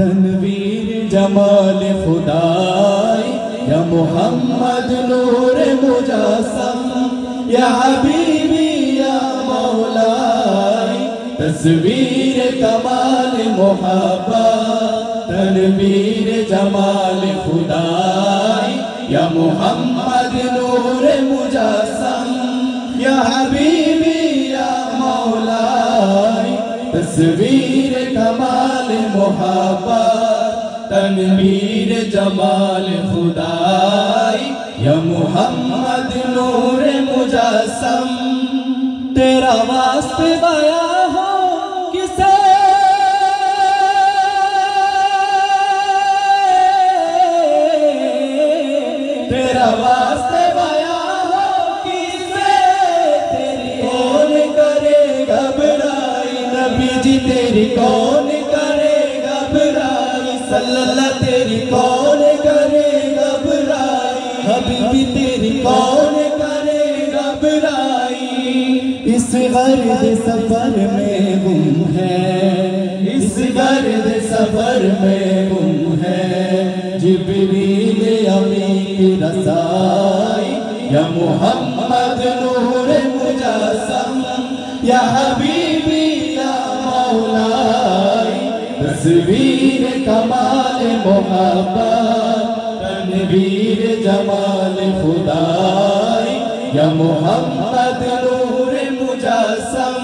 तनवीर जमाल खुदाई या मोहम्मद नूर मुजस्सम या हबीबी या मौलाई तस्वीर कमाल मोहब्बत तनवीर जमाल खुदाई या मोहम्मद नूर मुजस्सम या हबीबी या मौलाई तस्वीर कमाल मोहब्बत तनवीर जमाल खुदाई या मोहम्मद नूर मुजस्सम तेरा वास्ते बया हो किसे तेरा वास्ते बया हो किसे तेरी कौन करे घबराई नबी जी तेरी कौन करे घबराई सल्लल्लाह तेरी कौन करे घबराई हबीबी तेरी कौन करे घबराई इस गर्द सफर में गुम है इस गर्द सफर में गुम है जिब्रील अमी की रसाई या मोहम्मद नूर मुजस्सम या हबीबी या मौलाई तस्वीर कमाल मोहब्बत तनवीर जमाल खुदाई या मोहम्मद नूर मुजस्सम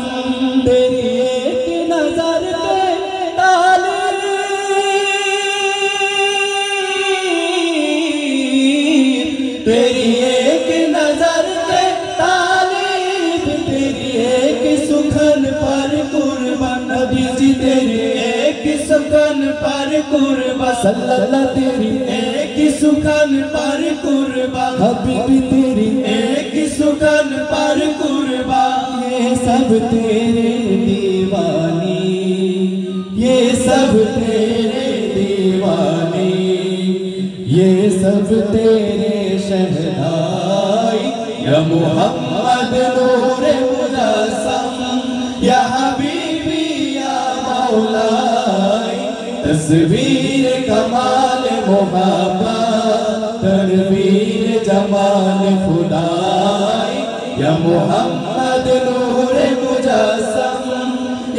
तेरी एक नजर के तालीब तेरी एक नजर के तालीब तेरी एक सुखन पर कुर्बान नबी जी तेरी एक सुखन पर कुर्बान सल्लल्लाह तेरी एक सुखन पर कुर्बान हबीबी तेरी एक सुखन पर कुर्बान ये सब तेरे दीवानी ये सब तेरे दीवानी ये सब तेरे शहनाई या मोहम्मद नूर मुजस्सम या हबीबी या मौलाई तस्वीर कमाल मोहब्बत तनवीर जमाल खुदाई या मोहम्मद नूर मुजस्सम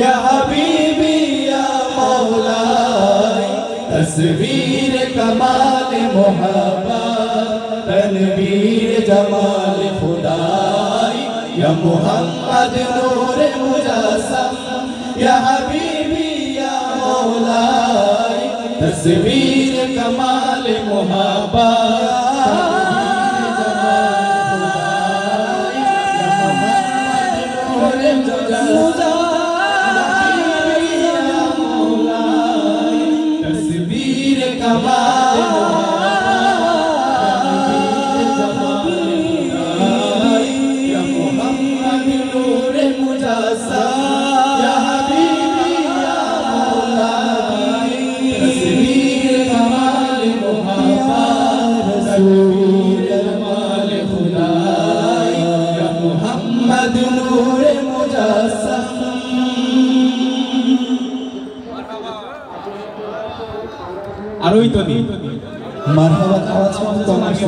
या हबीबी या मौलाई तस्वीर कमाल मोहब्बत तनवीर जमाल खुदाई या मोहम्मद नूर मुजस्सम या हबीबी या मौलाई तस्वीर कमाल मोहब्बत तस्वीर कमाल या मोहम्मद नूर मुजस्सम या हबीबी या मौलाई तस्वीर कमाल मोहब्बत रसूल जमाल खुदाई या मोहम्मद नूर मुजस्सम আরোই তো নেই মারহাবা আওয়াজ কম আসছে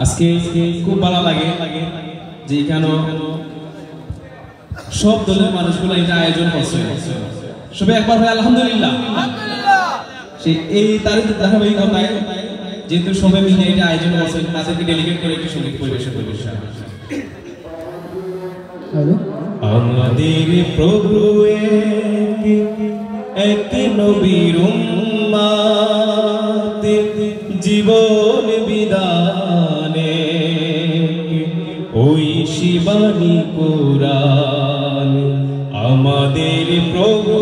আজকে খুব ভালো লাগে যে এখানে সব দলের মানুষগুলো এটা আয়োজন করছে সবাই একবার ভাই আলহামদুলিল্লাহ সেই এই তারিখ ধারাবাহিকতায় যেহেতু সবাই মিলে এটা আয়োজন করছেন তাদেরকে ডেলিগেট করে একটু সঙ্গীত পরিবেশন করবে আমাদের প্রভু এক নবীর উম্মত জীবন বিধানে ওই শিবানী কোরআন আমাদের প্রভু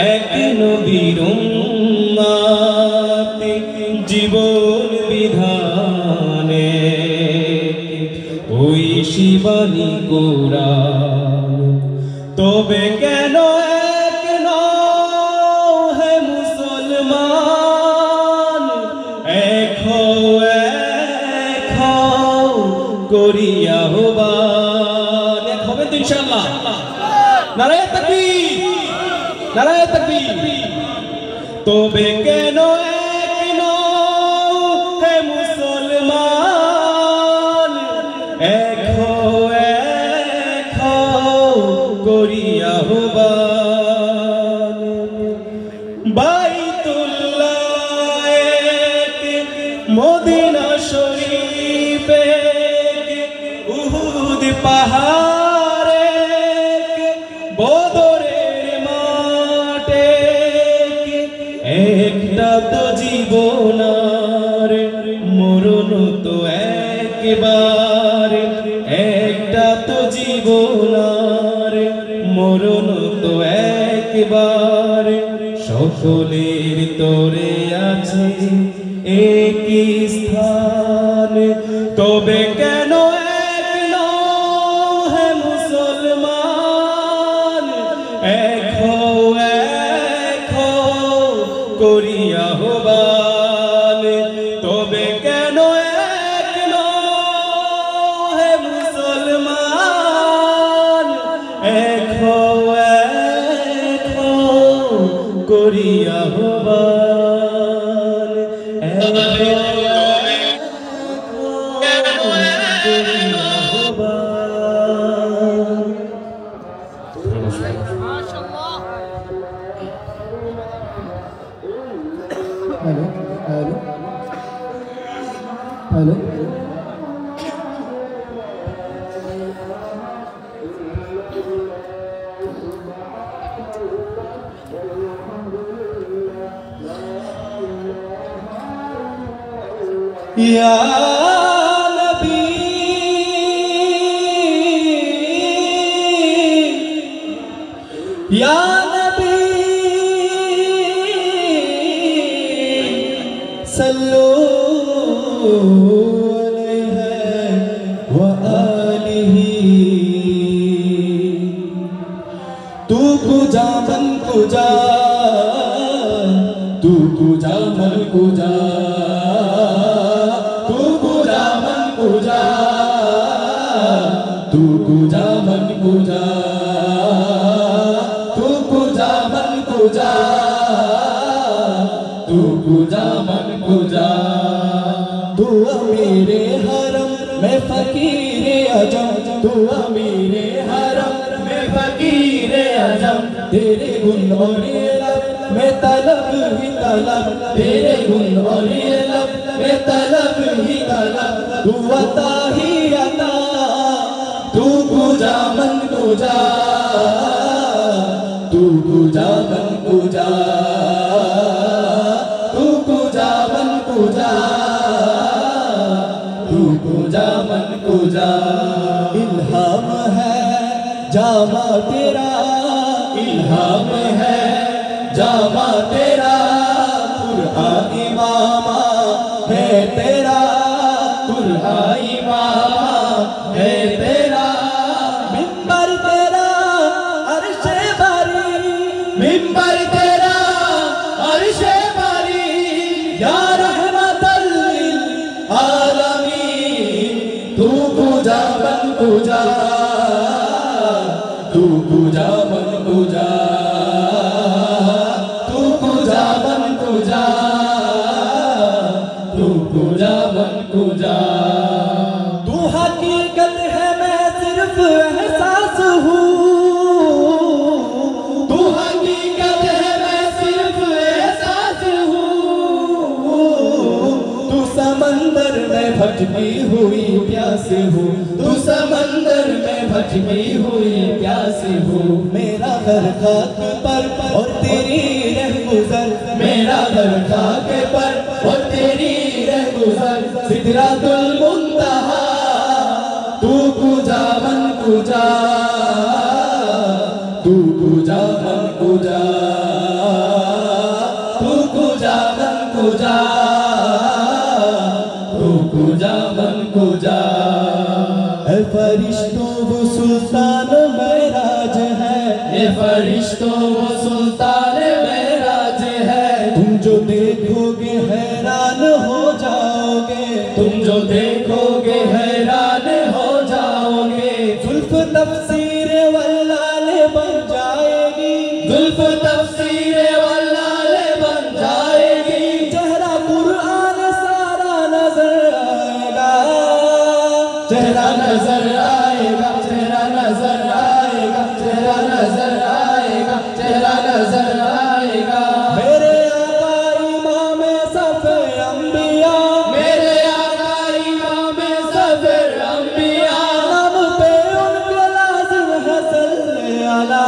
এক নবীর উম্মত জীবন বিধানে ওই শিবানী কোরআন তবে কেন এক নও হে মুসলমান এক হও করিয়া আহ্বান। এক হবেন তো ইনশাআল্লাহ? নারায়ে তাকবীর, নারায়ে তাকবীর। তবে কেন এক নও হে মুসলমান, এক হও করিয়া আহ্বান। বাইতুল্লাহ এক, মদিনা শরীফ এক, উহুদ পাহাড় এক, বদরের মাঠ এক, একটা তো জীবন আর মরণ তো একবার, একটা তো জীবন আর মরণ তো একবার। সকলের তরে আছে একই স্থান, তবে কেন এক নও হে মুসলমান, এক হও করিয়া আহ্বান। তবে কেন এক নও হে মুসলমান, এক হও করিয়া আহ্বান। हेलो हेलो हेलो या नबी या नबी सल्लु अलैहि व आलिहि। तू कुजा मन कुजा, तू कुजा मन कुजा, तू कुजा मन कुजा, तू कुजा मन कुजा, तू कुजा मन कुजा, तू कुजा मन कुजा। तू अमीरे हरम मैं फकीरे अजम, तू अमीरे हरम मैं फकीरे अजम। तेरे गुण और लब मैं तलब ही तलब, तेरे गुण और लब मैं तलब ही तलब। तू अता ही अता, तू कुजा मन कुजा, तू कुजा मन कुजा, तू कुजा मन कुजा, तू कुजा मन कुजा। इल्हाम है जामा तेरा, इल्हाम है जामा तेरा, कुरआन इमामा है तेरा, कुरआन इमामा है तेरा। मिंबर तेरा अर्शे बारी, मिंबर तेरा अर्शे बारी, या रहमतल लिल आलमीन। तू कुजा मन कुजा, तू कुजा मन कुजा, तू कुजा मन कुजा, तू कुजा मन कुजा। तू हकीकत है मैं सिर्फ एहसास हूँ, तू हकीकत है मैं सिर्फ एहसास हूँ। तू समंदर में भटकी हुई प्यास हूँ, तू समंदर में भटकी हुई प्यास हूँ। मेरा घर खाक पर और तेरी रहगुज़र, मेरा घर खाक पर और तेरी रहगुज़र। सिदरातुल मुंतहा तू कुजा मन कुजा, तू कुजा मन कुजा, तू कुजा मन कुजा, तू कुजा मन कुजा। ऐ फरिश्तों वो सुल्तान मेराज है, ऐ फरिश्तों वो सुल्तान मेराज है। तुम जो देखोगे हैरान हो जाओगे, तुम जो देखोगे हैरान तफसीर वल्लाले बन जाएगी, जुल्फ तफसीर वल्लाले बन जाएगी, चेहरा कुरान सारा नजर आएगा, चेहरा नजर आएगा, चेहरा नजर आएगा, चेहरा नजर आएगा, चेहरा नजर आएगा। मेरे आका इमाम सफे अंबिया, मेरे आका इमाम सफे अंबिया, नाम पे उनके लाजिम है सल्ले अला,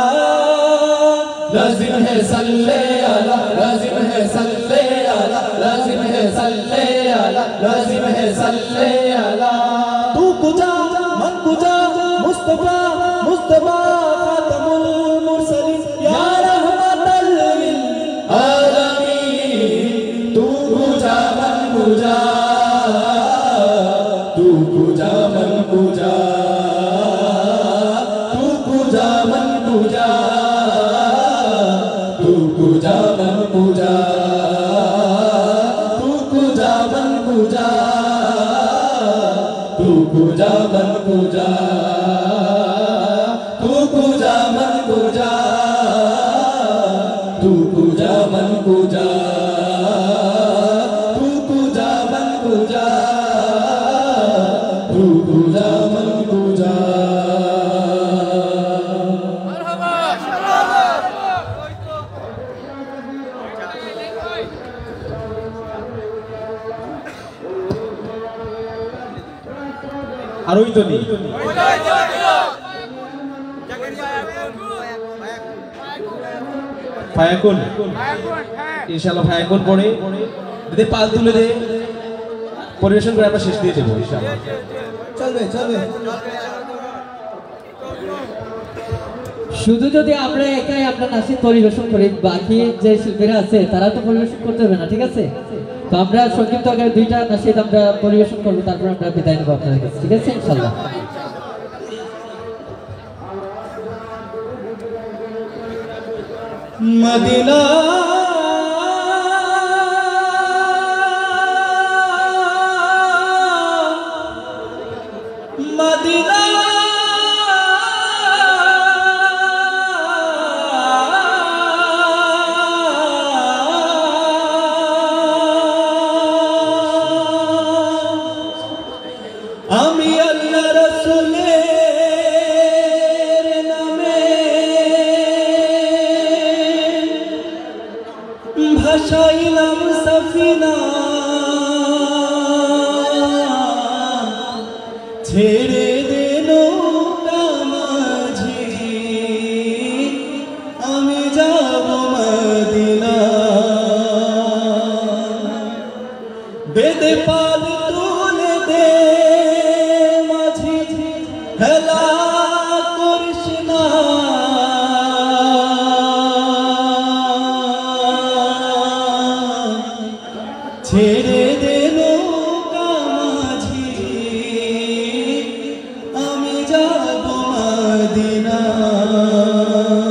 लाजिम है सल्ले अला, लाजिम है सल्ले अला, लाजिम है सल्ले अला, लाजिम है सल्ले अला। तू कुजा मन कुजा मुस्तफा मुस्तफा खातमुल मुरसलीन या रहमतल लिल आलमीन। तू कुजा मन कुजा, तू कुजा मन कुजा, तू कुजा मन कुजा, तू कुजा मन कुजा, तू कुजा मन कुजा, तू कुजा मन कुजा, तू कुजा मन कुजा, तू कुजा मन कुजा, तू कुजा मन कुजा, तू कुजा मन कुजा। আর ওই তো নেই ফায়াকুন, ইনশাআল্লাহ ফায়াকুন পড়ে যদি পাল তুলে দে পরিবেশন করে আমরা শেষ দিয়ে দেবো ইনশাআল্লাহ। চলবে চলবে। শুধু যদি আমরা একাই আপনার নাসিদ পরিবেশন করি, বাকি যে শিল্পীরা আছে তারা তো পরিবেশন করতে হবে না, ঠিক আছে? তো আমরা সংক্ষিপ্ত আকারে দুইটা নাসিদ আমরা পরিবেশন করবো, তারপর আমরা বিদায় নেবো আপনাদের কাছে, ঠিক আছে ইনশাআল্লাহ। মদিনা মদিনা আমি আল্লাহ রাসূলের নামে ভাসাইলাম সফিনা, ছেড়ে দে নৌকা মাঝি আমি যাব মদিনা, বেদে পাল তুলে দে মাঝি হেলা করিস না, ছেড়ে দে নৌকা মাঝি আমি যাব মদিনা, বেদে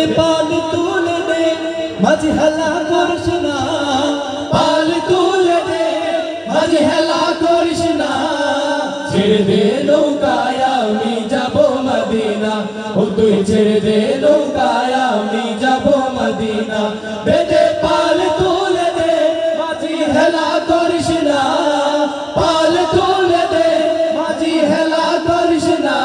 পাল তুলে দে মাঝি হেলা করিস না, পাল তুলে দে মাঝি হেলা করিস না, ছেড়ে দে নৌকায় আমি যাব মদিনা, ও তুই ছেড়ে দে নৌকায় আমি যাব মদিনা, বেদে পাল তুলে দে মাঝি হেলা করিস না, পাল তুলে দে মাঝি হেলা করিস না,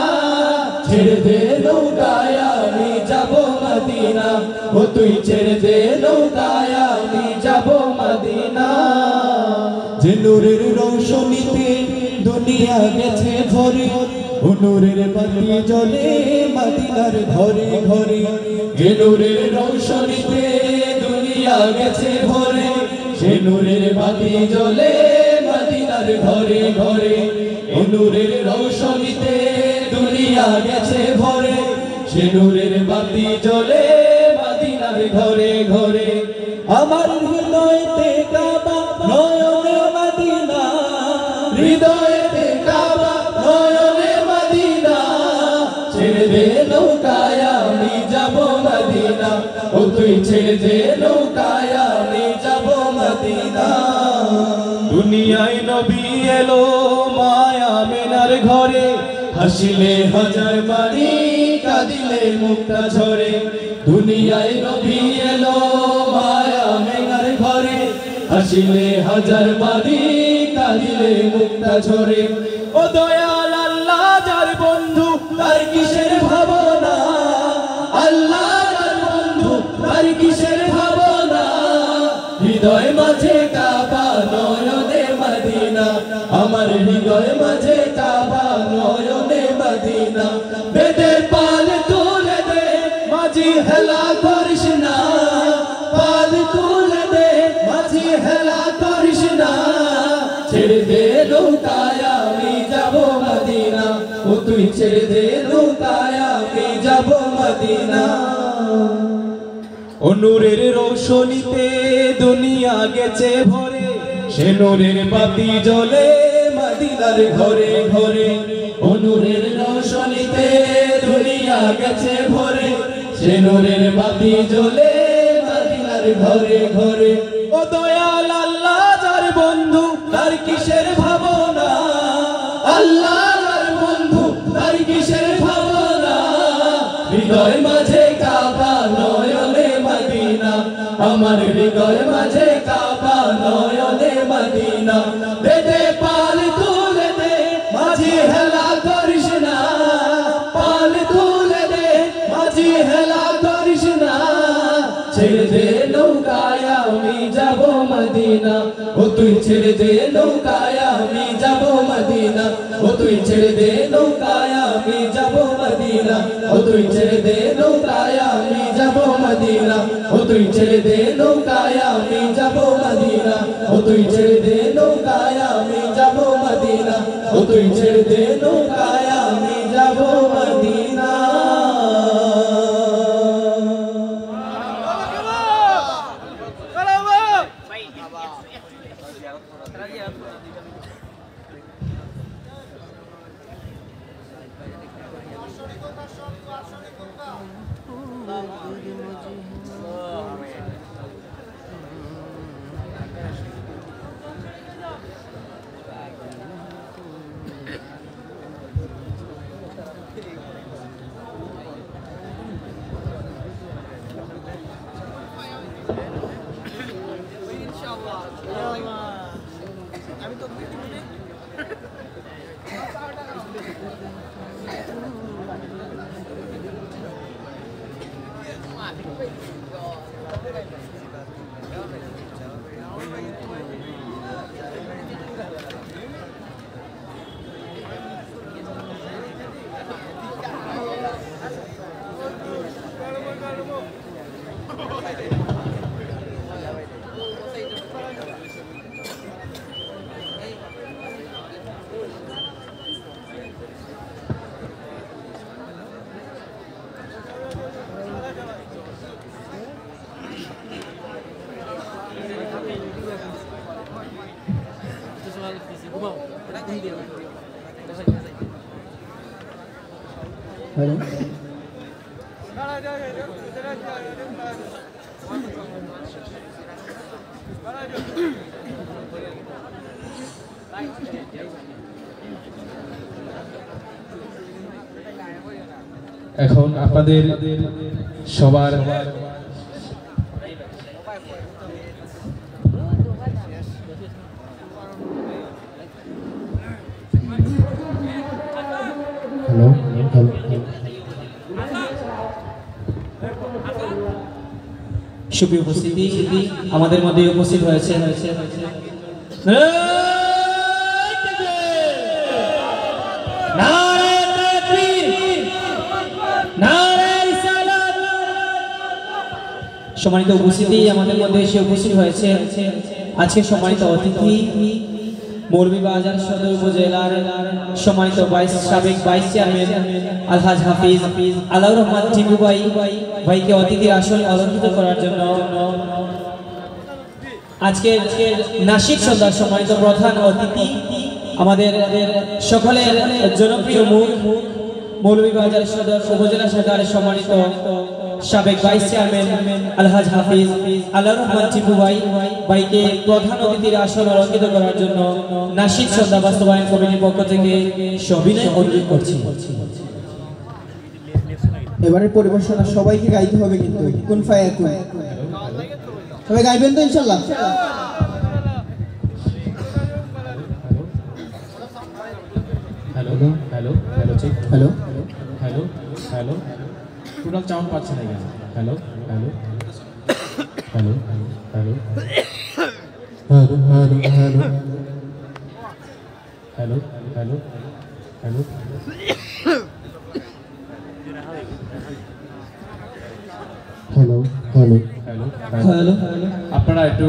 ছেড়ে দে নৌকায় আমি যাব মদিনা, ও তুই ছেড়ে দে নৌকায় আমি যাব মদিনা। যে নূরের রৌশনীতে দুনিয়া গেছে ভরে, ও নূরের বাতি জ্বলে মদিনার ঘরে ঘরে, যে নূরের রৌশনীতে দুনিয়া গেছে ভরে, সে নূরের বাতি জ্বলে মদিনার ঘরে ঘরে, ও নূরের রৌশনীতে দুনিয়া গেছে ভরে, সে নূরের বাতি জ্বলে মদিনার ঘরে ঘরে। আমার হৃদয়তে কাবা নয়নে মদিনা, হৃদয়তে কাবা নয়নে মদিনা, ছেড়ে দে নৌকায় আমি যাব মদিনা, ও তুই ছেড়ে দে নৌকায় আমি যাব মদিনা। দুনিয়ায় নবী এলো মায়া মিনার ঘরে, হাসিলে হাজার বাড়ি কাঁদিলে মুক্তা ঝরে দুনিয়ায় নবী এলো মায়া মেঘার ঘরে হাসিলে হাজার বাড়ি কাঁদিলে মুক্তা ঝরে ও দয়াল আল্লাহ যার বন্ধু তার কিসের ভাবনা আল্লাহ যার বন্ধু তার কিসের ভাবনা হৃদয় মাঝে কাবা নয়নে মদিনা আমার হৃদয় মাঝে কাবা নয়নে মদিনা বেদে পাল তুলে দে মাঝি হেলা করিস না পাল তুলে দে মাঝি হেলা করিস না ছেড়ে দে নৌকায় আমি যাব মদিনা ও তুই ছেড়ে দে নৌকায় আমি যাব মদিনা ও নূরের রোশনীতে দুনিয়া গেছে ভরে সে নূরের বাতি জ্বলে মদিনার ঘরে ঘরে ও নূরের রোশনীতে দুনিয়া গেছে ভরে সে নূরের বাতি জ্বলে মদিনার ঘরে ঘরে ও দয়াল আল্লাহ যার বন্ধু তার কিসের ভাবনা আল্লাহ যার বন্ধু তার কিসের ভাবনা হৃদয় মাঝে কাবা নয়নে মদিনা আমার হৃদয় মাঝে কাবা নয়নে মদিনা বেদে পাল তুলে দে মাঝি হেলা করিস না পাল তুলে দে মাঝি হেলা করিস না ছেড়ে দে নৌকায় আমি যাব মদিনা ও তুই ছেড়ে দে নৌকায় আমি যাব মদিনা ও তুই ছেড়ে দে নৌকায় আমি যাব মদিনা ও তুই ছেড়ে দে নৌকায় আমি যাব মদিনা ও তুই ছেড়ে দে নৌকায় আমি যাব মদিনা ও তুই ছেড়ে দে নৌকায় আমি যাব মদিনা ও তুই ছেড়ে দে নৌকায় আমি যাব মদিনা এখন আপনাদের সবার সুপ্রিয় উপস্থিতি আমাদের মধ্যে উপস্থিত হয়েছে সম্মানিত উপস্থিতি আমাদের মধ্যে এসে উপস্থিত হয়েছে আজকে সম্মানিত অতিথি মৌলভীবাজার সদর উপজেলার সম্মানিত সাবেক ভাইস চেয়ারম্যান আলহাজ হাফিজ আলাউর রহমান টিপু ভাইকে অতিথির আসন অলঙ্কৃত করার জন্য আজকে নাসিক সন্ধ্যার সম্মানিত প্রধান অতিথি আমাদের সকলের জনপ্রিয় মুখ মৌলভীবাজার সদর উপজেলা শাখার সম্মানিত সাবেক ভাইস চেয়ারম্যান আলহাজ হাফিজ আল্লাহর রহমান চিপু ভাইকে প্রধান অতিথির আসন অলঙ্কৃত করার জন্য নাশিদ সন্ধ্যা বাস্তবায়ন কমিটির পক্ষ থেকে সবিনয় অনুরোধ করছি। এবারে পরিবেশনা সবাইকে গাইতে হবে কিন্তু কোন ফায়াকুন সবাই গাইবেন তো ইনশাআল্লাহ। Hello hello hello check hello hello hello total sound পাচ্ছে না কেন? Hello hello hello hello hello hello hello hello hello hello hello hello hello hello আপনারা একটু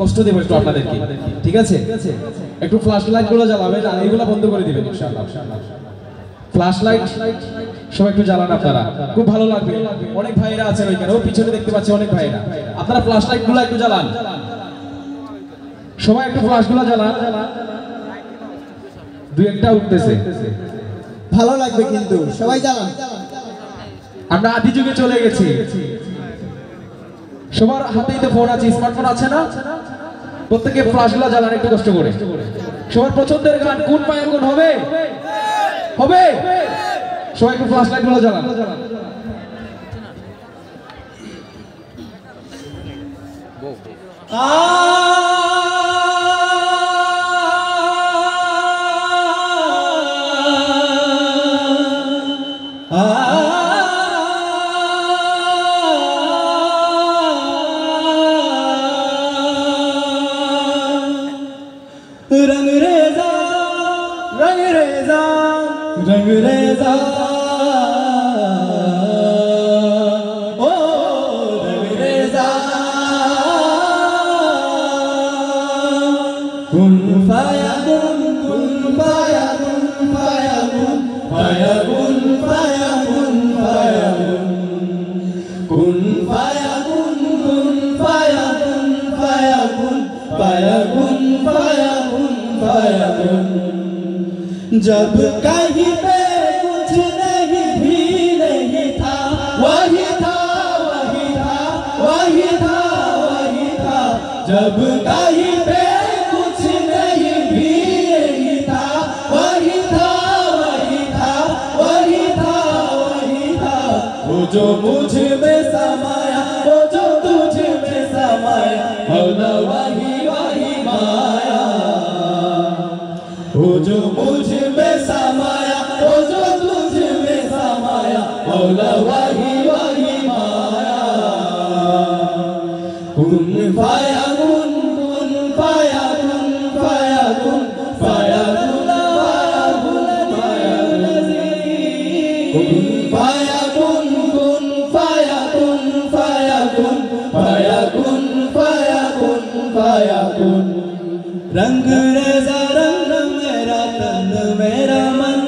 কষ্ট দেবেন একটু আপনাদেরকে, ঠিক আছে? একটু ফ্ল্যাশ লাইট গুলো জ্বালাবেন আর এইগুলো বন্ধ করে দিবেন ইনশাআল্লাহ। ফ্ল্যাশ লাইট সবাই একটু জ্বালান আপনারা, খুব ভালো লাগবে। অনেক ভাইরা আছেন ওইখানে, ও পিছনে দেখতে পাচ্ছি অনেক ভাইরা। আপনারা ফ্ল্যাশ লাইট গুলো একটু জ্বালান, সবাই একটু ফ্ল্যাশ গুলো জ্বালান। দুই একটা উঠতেছে, ভালো লাগবে কিন্তু সবাই জানান। আমরা আদি যুগে চলে গেছি, সবার হাতেই তো ফোন আছে, স্মার্টফোন আছে না? প্রত্যেকে ফ্ল্যাশগুলো জ্বালান একটু কষ্ট করে। সবার পছন্দের গান কোন পায়ে কোন হবে? হবে? সবাই একটু ফ্ল্যাশ লাইটগুলো জ্বালান। रंग रेजा रंग रेजा रंग रेजा ओ रंग रेजा कुन फायाकुन कुन फायाकुन फायाकुन फायाकुन फायाकुन फायाकुन कुन फायाकुन कुन फायाकुन फायाकुन फायाकुन फायाकुन फायाकुन। जब कहीं पे कुछ नहीं भी नहीं था, वही था वही था वही था वही था। जब कहीं पे कुछ नहीं भी नहीं था, वही था वही था वही था वही था। वो जो मुझ में समाया, वो जो तुझ में समाया, मौला वही वही माया। वो जो मुझ में समाया, वो जो तुझ में समाया, मौला वही वही माया। कुन फायाकुन कुन फायाकुन फायाकुन फायाकुन फायाकुन फायाकुन कुन फायाकुन फायाकुन फायाकुन फायाकुन फायाकुन। रंग रेजा रंग मेरा तन मेरा मन,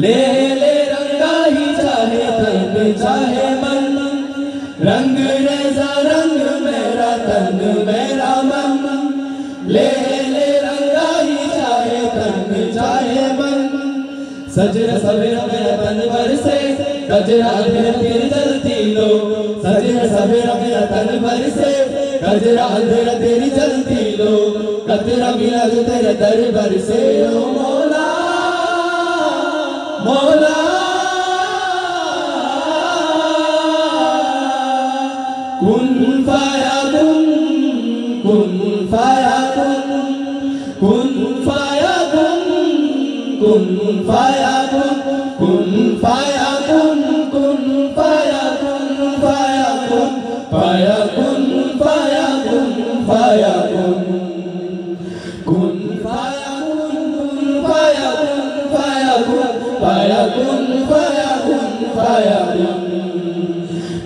ले ले रंगा ही चाहे तन चाहे मन। रंग रेजा रंग मेरा तन मेरा मन, ले ले रंगा ही चाहे तन चाहे मन। सजरा सवेरा मेरा तन बरसे, गजरा अंधेरा तेरी जलती लो। सजरा सवेरा मेरा तन बरसे, गजरा अंधेरा तेरी जलती लो। कतरा मिला जो तेरे दरबार से ओ मौला मौला। कुन फायाकुन कुन फायाकुन कुन फायाकुन कुन फायाकुन कुन फायाकुन कुन फायाकुन फायाकुन फायाकुन फायाकुन फायाकुन। कुन फायाकुन कुन फायाकुन फायाकुन फायाकुन फायाकुन फायाकुन।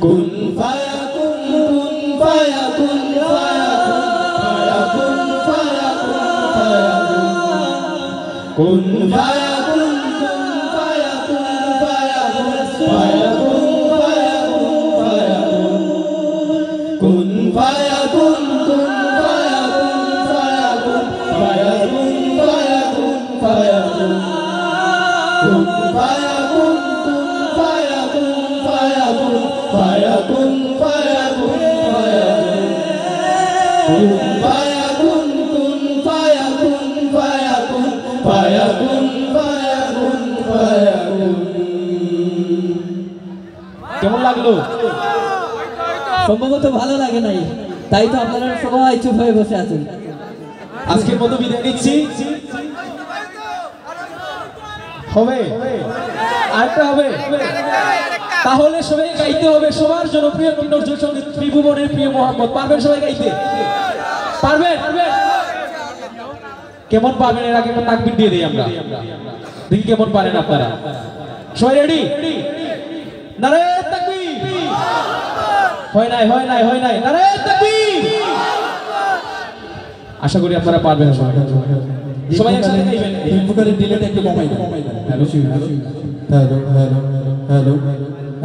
कुन फायाकुन कुन फायाकुन फायाकुन फायाकुन फायाकुन। कुन फायाकुन कुन फायाकुन फायाकुन फायाकुन फायाकुन फायाकुन। कुन फायाकुन कुन फायाकुन फायाकुन फायाकुन फायाकुन फायाकुन। कुन फायाकुन कुन फायाकुन फायाकुन সম্ভবত ভালো লাগে নাই, তাই তো আপনারা সবাই চুপ হয়ে বসে আছেন। আজকের মতো বিদায় নিচ্ছি। হবে আরেকটা হবে, তাহলে সবাই গাইতে হবে সবার জনপ্রিয় নজরুল সঙ্গীত ত্রিভুবনের প্রিয় মোহাম্মদ। পারবেন সবাই গাইতে? পারবেন? কেমন পারবেন এর আগে একটা তাকবীর দিয়ে দেই আমরা, দেখি কেমন পারেন আপনারা। সবাই রেডি? নারে তাকবীর! হয় নাই নারে তাকবীর! আশা করি আপনারা পারবেন সবাই একসাথে গাইবেন। ইনফোকারের ডিলেটা একটু কমাই দেন। হ্যালো হ্যালো হ্যালো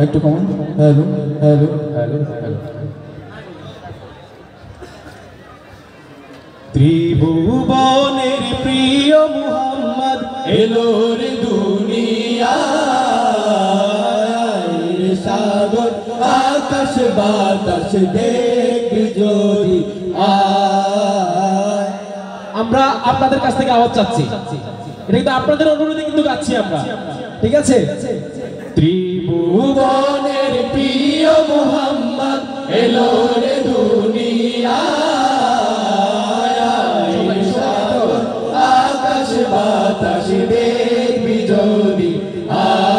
একটু কমান। Hello hello hello hello. ত্রিভুবনের প্রিয় মুহাম্মদ এলো রে দুনিয়ায়, সাগর আকাশ বাতাস দেখবি যদি আয়। আমরা আপনাদের কাছ থেকে আওয়াজ চাচ্ছি, এটা কিন্তু আপনাদের অনুরোধে কিন্তু গাচ্ছি আমরা, ঠিক আছে? ত্রিভুবনের প্রিয় মুহাম্মদ এলো রে দুনিয়ায়, সাগর আকাশ বাতাস দেখবি যদি আয়।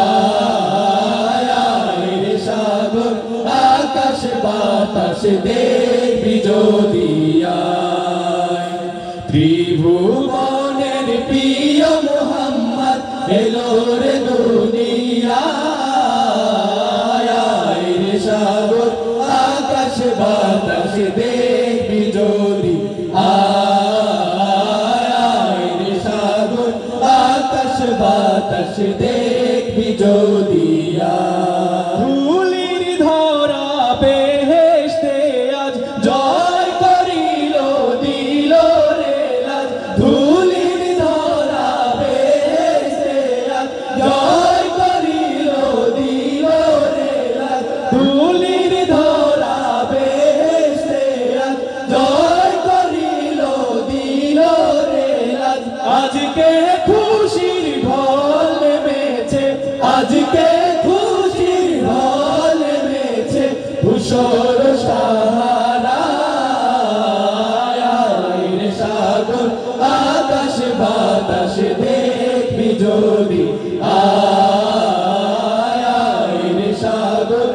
সাগর আকাশ বাতাস দেখবি যদি আয়। ত্রিভুবনের প্রিয় মুহাম্মদ এলো রে দুনিয়ায়, সাগর আকাশ বাতাস দেখবি যদি আয়। সাগর আকাশ বাতাস দেখবি যদি আয়। ধুলির ধরা বেহেশতে আজ জয় করিল দিল রে লাজ, ধুলির ধরা বেহেশতে আজ জয় করিল দিল রে লাজ, ধুলির ধরা বেহেশতে আজ জয় করিল দিল রে লাজ। আজকে খুশির ঢল নেমেছে, আজকে খুশির ঢল নেমেছে, ধূসর সাহারায়। সাগর আকাশ বাতাস দেখবি যদি আয়। সাগর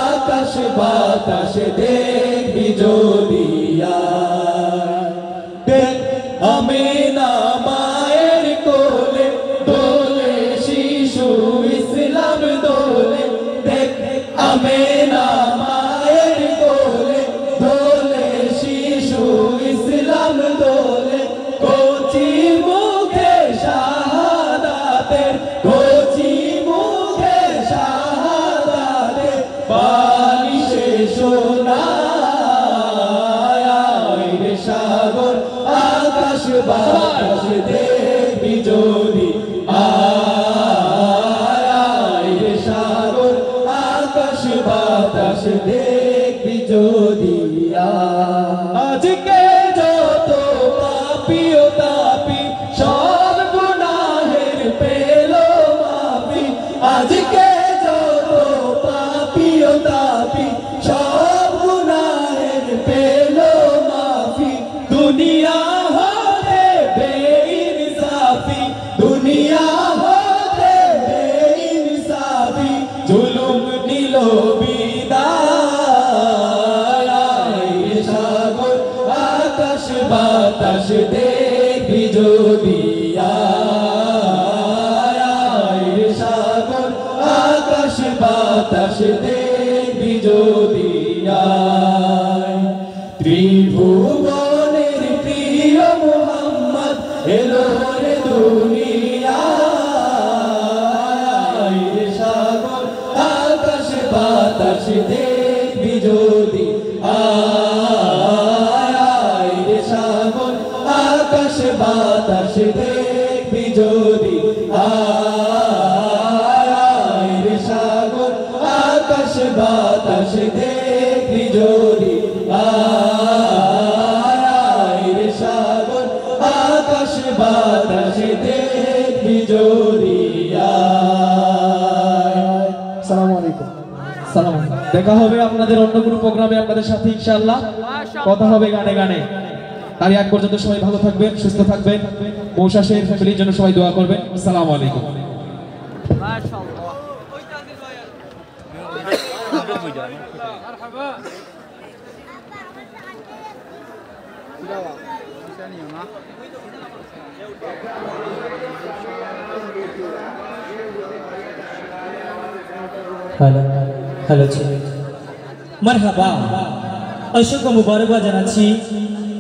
আকাশ বাতাস দেখবি যদি আয়। আমিনা মায়ের কোলে দোলে শিশু ইসলাম দোলে, দেখ আমিনা মায়ের কোলে দোলে শিশু ইসলাম দোলে। কচি মুখে শাহাদাতের, কচি মুখে শাহাদাতের বাণী সে শোনায়। সাগর আকাশ বাতাস দেখবি যদি আয়। সাগর আকাশ বাতাস দেখবি যদি আয়। আজকে যত পাপী ও তাপী সব গুনাহের পেল মাফি, আজকে যত পাপী ও তাপী সব গুনাহের পেল মাফি। দুনিয়া হতে বেইনসাফি, দুনিয়া হতে বেইনসাফি, জুলুম নিল বিদায়। সাগর আকাশ বাতাস দেখবি যদি আয়। সাগর আকাশ বাতাস দেখবি যদি আয়। ত্রিভুবনের প্রিয় মুহাম্মদ এলো রে দুনিয়ায়, সাগর আকাশ বাতাস দেখবি যদি আয়। সাগর আকাশ বাতাস দেখবি যদি আয়। সাগর আকাশ বাতাস দেখবি যদি আয়। সাগর আকাশ বাতাস দেখবি যদি আয়। আসসালামু আলাইকুম। সালাম। দেখা হবে আপনাদের অন্য কোনো প্রোগ্রামে আপনাদের সাথে ইনশাআল্লাহ। কথা হবে গানে গানে। তার আগ পর্যন্ত সবাই ভালো থাকবেন, সুস্থ থাকবেন। মৌশাসের ফ্যামিলির জন্য সবাই দোয়া করবেন। আসসালামু আলাইকুম। হ্যালো হ্যালো মারহাবা, অসংখ্য মুবারকবাদ জানাচ্ছি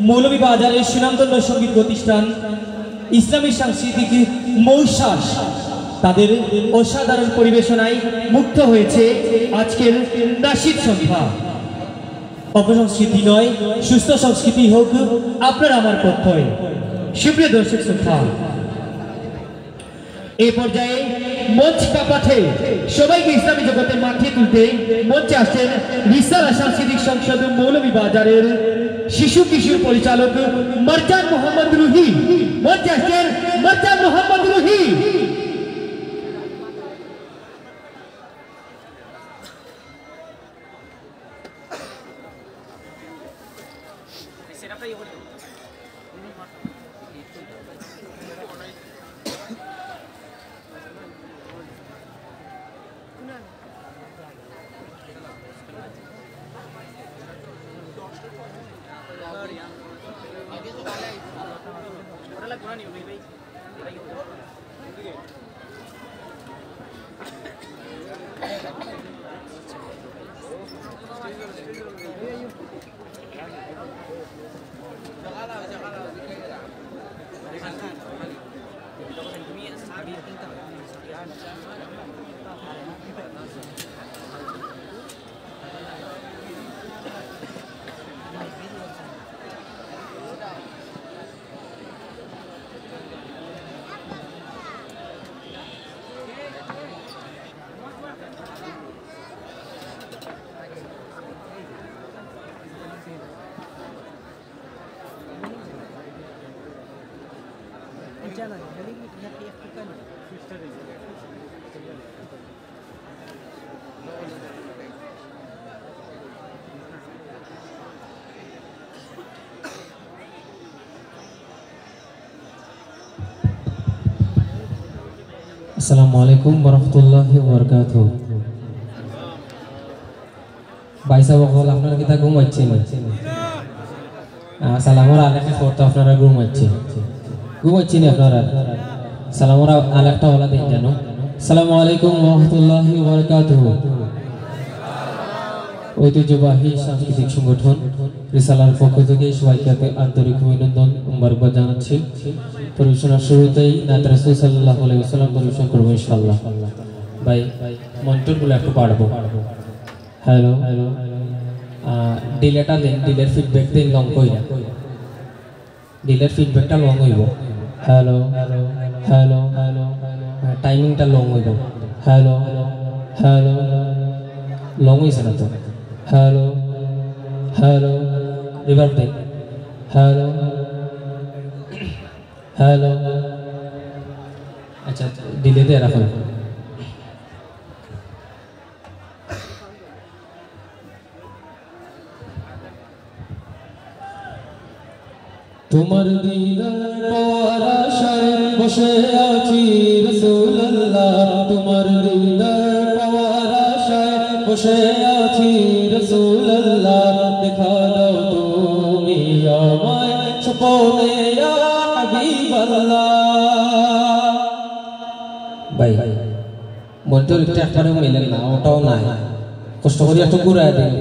মৌলভীবাজারের সুনামধন্য সঙ্গীত প্রতিষ্ঠান ইসলামী সাংস্কৃতিক মৌশাস তাদের অসাধারণ পরিবেশনায় মুগ্ধ হয়েছে আজকের নাশিদ সন্ধ্যা। অপসংস্কৃতি নয়, সুস্থ সংস্কৃতি হোক আপনার আমার প্রত্যয়। সুপ্রিয় দর্শক শ্রোতা, এই পর্যায়ে মঞ্চ কাঁপাতে সবাইকে ইসলামী জগতে মাঠিয়ে তুলতে মঞ্চে আসছেন রিসালা সাংস্কৃতিক সংসদ মৌলভীবাজারের শিশু কিশোর পরিচালক মারজান মোহাম্মদ রুহি। মঞ্চে আসছেন Marjan Mohammad Ruhi. Assalamualaikum warahmatullahi wabarakatuh. ভাই সাহেব আপনারা কি তা ঘুমাচ্ছেন? সালামুর আলাইকুম করতে আপনারা ঘুমাচ্ছেন আপনারা? সালামুর আলাইকুম ওলা দেন জানো। আসসালামু আলাইকুম ওয়া রাহমাতুল্লাহি ওয়া বারাকাতুহু। ঐতিহ্যবাহী সাংস্কৃতিক সংগঠন রিসালার পক্ষ থেকে সবাইকে আন্তরিক অভিনন্দন ও মোবারকবাদ জানাচ্ছি। পরিবেশনার শুরুতেই নাত রাসূল সাল্লাল্লাহু আলাইহি ওয়াসাল্লাম পরিবেশন করব ইনশাআল্লাহ। ভাই মন্ত্রগুলো একটু পারবো। হ্যালো হ্যালো, ডিলেটা দেন, ডিলের ফিডব্যাক দেন লং কইরা, ডিলের ফিডব্যাকটা লং হইব। হ্যালো হ্যালো হ্যালো হ্যালো, টাইমিংটা লং হইব। হ্যালো হ্যালো, লং হইছে না তো। হ্যালো হ্যালো, রিভার্ব দেন। হ্যালো হ্যালো, আচ্ছা ডিলে দিয়ে রাখুন। তোমার দিদার পাওয়ার আশায় বসে আছি রাসূলুল্লাহ, তোমার দিদার পাওয়ার আশায় বসে আছি রাসূলুল্লাহ, দেখা দাও তুমি আমায় স্বপ্নে ইয়া হাবিবাল্লাহ। ভাই মনটা একটু একবারে মিলেন না, ওটাও নাই, কষ্ট করে একটু ঘুরায় দেন।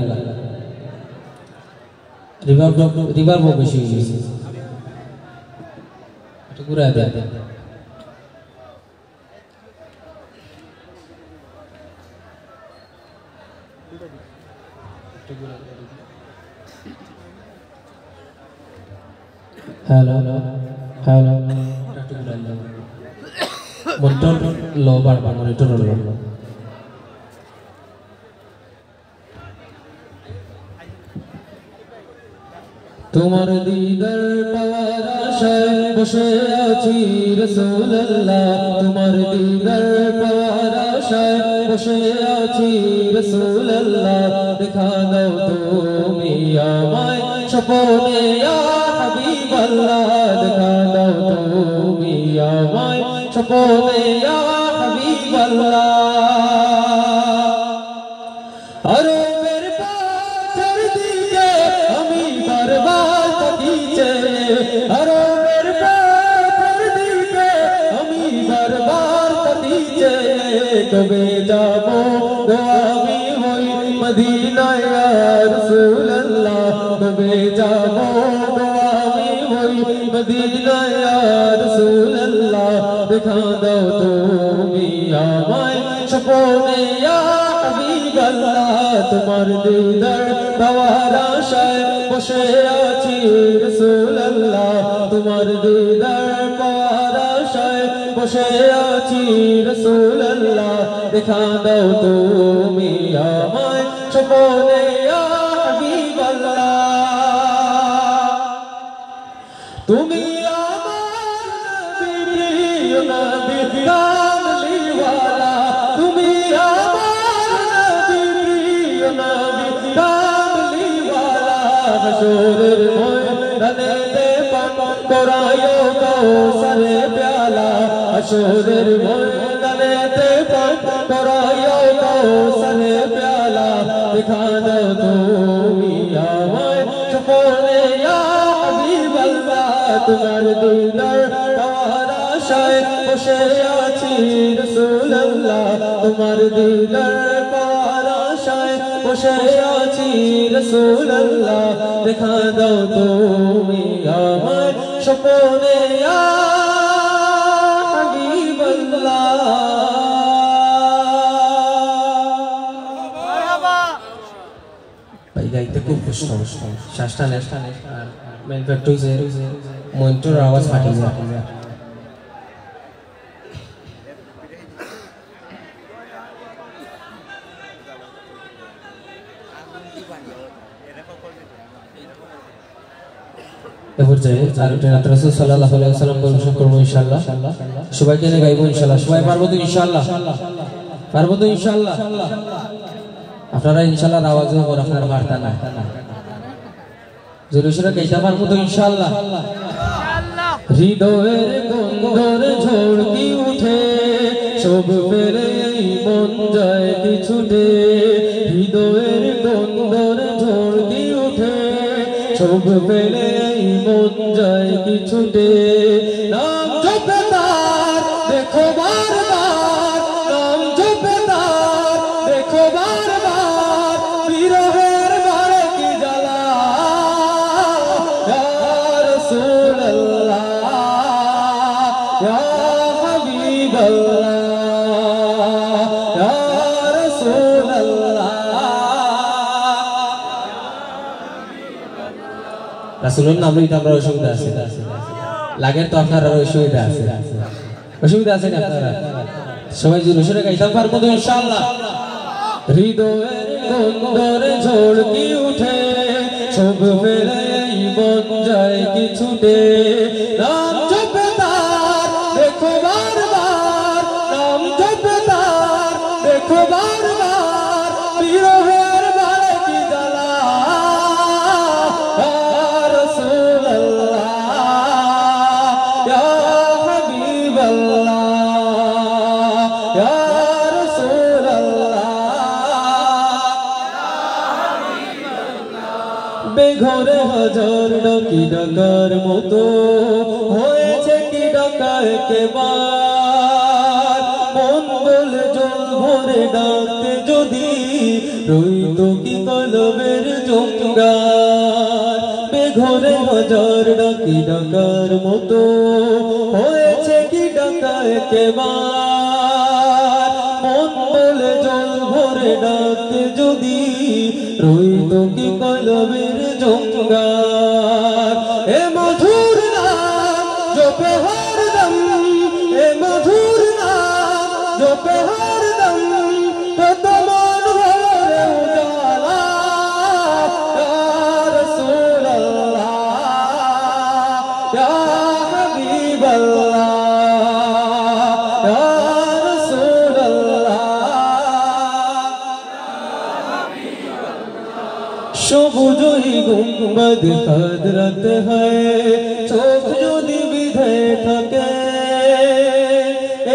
রিভার্ব বেশি হয়ে গেছে, একটু ঘুরায় দেন। হ্যালো হ্যালো, মনিটর লো বাড়বা, মনিটর লো। তোমার দিদার পাওয়ার আশায় বসে আছি রাসূলুল্লাহ, তোমার দিদার পাওয়ার আশায় বসে আছি রাসূলুল্লাহ দেখা দাও তুমি আমায় স্বপ্নে ইয়া হাবিবাল্লাহ দেখা দাও তুমি আমায় স্বপ্নে ইয়া হাবিবাল্লাহ আরবের পাথর দিকে আমি বারবার তাকিয়ে আরবের পাথর দিকে আমি বারবার তাকিয়ে কবে যাব আমি হই মদিনায় ইয়া রাসূলুল্লাহ কবে যাব আমি হই মদিনায় ইয়া রাসূলুল্লাহ দেখা দাও তুমি আমায় স্বপ্নে ইয়া হাবিবাল্লাহ তোমার দিদার পাওয়ার আশায় বসে আছি রাসূলুল্লাহ তোমার দিদার পাওয়ার আশায় বসে আছি রাসূলুল্লাহ দেখা দাও তুমি আমায় স্বপ্নে ইয়া হাবিবাল্লাহ তুমি আমার নবী প্রিয় নবী কামলিওয়ালা তুমি হাসরের ময়দানে পান করায়ো কাউসারে প্যালা হাসরের ময়দানে পান করায়ো কাউসারে প্যালা দেখা দাও তুমি আমায় স্বপ্নে ইয়া হাবিবাল্লাহ তোমার দিদার পাওয়ার আশায় বসে আছি রাসূলুল্লাহ তোমার দিদার পাওয়ার আশায় বসে আছি রাসূলুল্লাহ দেখা দাও তুমি আমায় স্বপ্নে ইয়া হাবিবাল্লাহ ভাই গাইতে খুব কষ্ট শ্বাসটা নেশটা মেন ফ্যাক্টর হইছে মনিটর আওয়াজ ফাটি যায় রাসূল সাল্লাল্লাহু আলাইহি ওয়াসাল্লাম পরিবেশন করব ইনশাআল্লাহ সবাইকে নিয়ে গাইবো ইনশাআল্লাহ সবাই পারবো তো ইনশাআল্লাহ পারবো তো ইনশাআল্লাহ আপনারা ইনশাআল্লাহ আওয়াজ হবে আপনারা বার্তা না জোরে সোরে গাইতে পারবো তো ইনশাআল্লাহ হৃদয়ের গন্ধর ঝড়কি উঠে সব ফেলে এই মন যায় কিছুতে হৃদয়ের গন্ধর ঝড়কি উঠে সব ফেলে এই মন যায় কিছুতে নাম জপে তার দেখো বারবার নাম জপে তার দেখো বারবার বিরহের বারে কি জ্বালা ইয়া রাসূলুল্লাহ ইয়া হাবিবাল্লাহ ইয়া রাসূলুল্লাহ রাসূলের নাম লইতে আমরা অসুবিধা আছে লাগের তো আপনার অসুবিধা আছে অসুবিধা আছে না আপনারা সবাই জোরে সোরে গাইতে পারবো তো ইনশাআল্লাহ হৃদয়ের গন্ধর ঝড়কি উঠে সব ফেলে এই মন যায় কিছুতে নাম জপে তার দেখো বারবার নাম জপে তার দেখো বারবার বিরহের বারে কি জ্বালা বেঘরে হাজার ডাকি ডাকার মতো হয়েছে কি ডাকা একেবার মন বলে জল ভরে ডাকতে যদি রইতো কি কলবের জঙ্গার বেঘরে হাজার ডাকি ডাকার মতো হয়েছে কি ডাকা একেবার মন বলে জল ভরে ডাকতে যদি রইতো কি কলবের জঙ্গার এ মধুর নাম জপে হরদম এ মধুর নাম জপে হরদম কত মন ভরে উজালা ইয়া রাসূলুল্লাহ ইয়া হাবিবাল্লাহ ইয়া রাসূলুল্লাহ গুম্বদ হযরত হয় চোখ যদি বিধে থাকে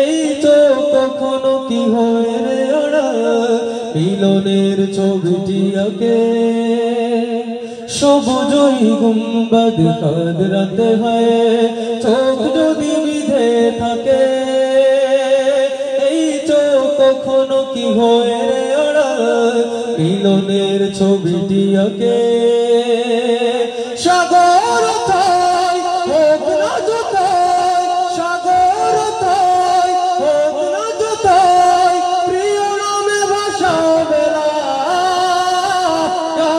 এই চোখ কখনো কি হয় রে ওরা মিলনের ছবিটি আঁকে সবুজই গুম্বদ হযরত হয় চোখ যদি বিধে থাকে এই চোখ কখনো কি হয় রে ওরা মিলনের ছবিটি আঁকে সাগর থাই হোক না যতাই সাগর থাই হোক না যতাই প্রিয় নামে ভাষা বেলা ইয়া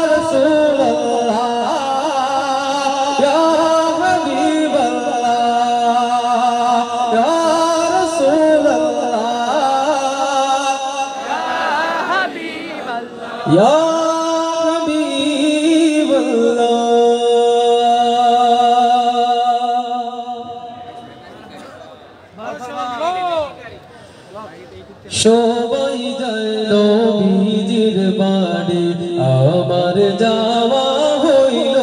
রাসূলুল্লাহ ইয়া হাবিবাল্লাহ ইয়া রাসূলুল্লাহ ইয়া সবাই যায় নবীজির বাড়ি আমার যাওয়া হইল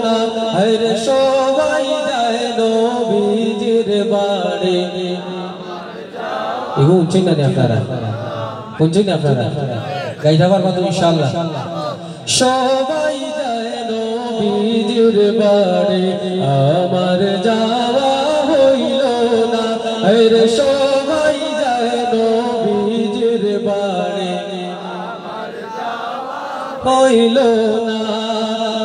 না আরে সবাই যায় নবীজির বাড়ি এগো উঠছেন না আপনারা শুনছেন না আপনারা গাইতে পারবো তো ইনশাআল্লাহ সবাই যায় নবীজির বাড়ি আমার যাওয়া হইল না আরে সবাই যায় নবীজির বাড়ি আমার যাওয়া হইল না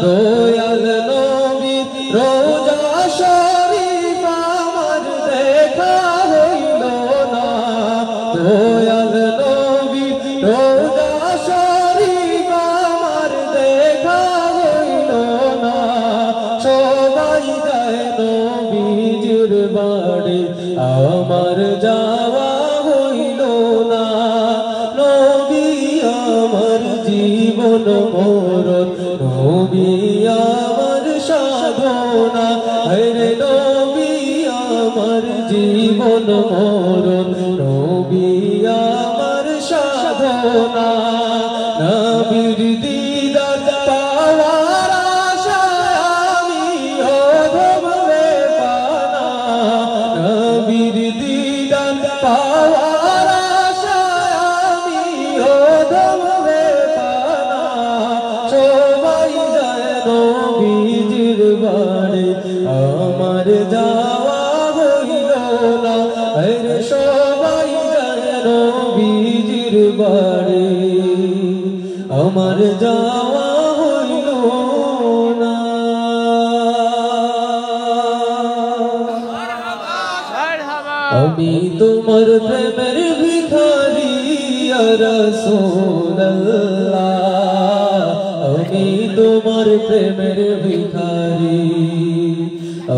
দয়াল নবী রোজা শরীফ আমার দেখা হইল না দয়াল নবী রোজা শরীফ আমার দেখা হইল না সবাই যায় নবীজির বাড়ি আমার যাওয়া হইল না নবী আমার জীবন মরণ নবী আমার সাধনা হরে নবী আমার জীবন মরণ নবী আমার সাধনা নবীর দিদার পাওয়ার আশায় আমি অধমে পানা নবীর দিদার পাওয়ার আশায় আমি অধমে পানা সবাই যায় নবীজির বাড়ি আমার যাওয়া হইল না আরে সবাই যায় নবীজির বাড়ি আমার যাওয়া হইল না আমি তোমার প্রেমের ভিখারি ইয়া রাসূলুল্লাহ আমি তোমার প্রেমের ভিখারি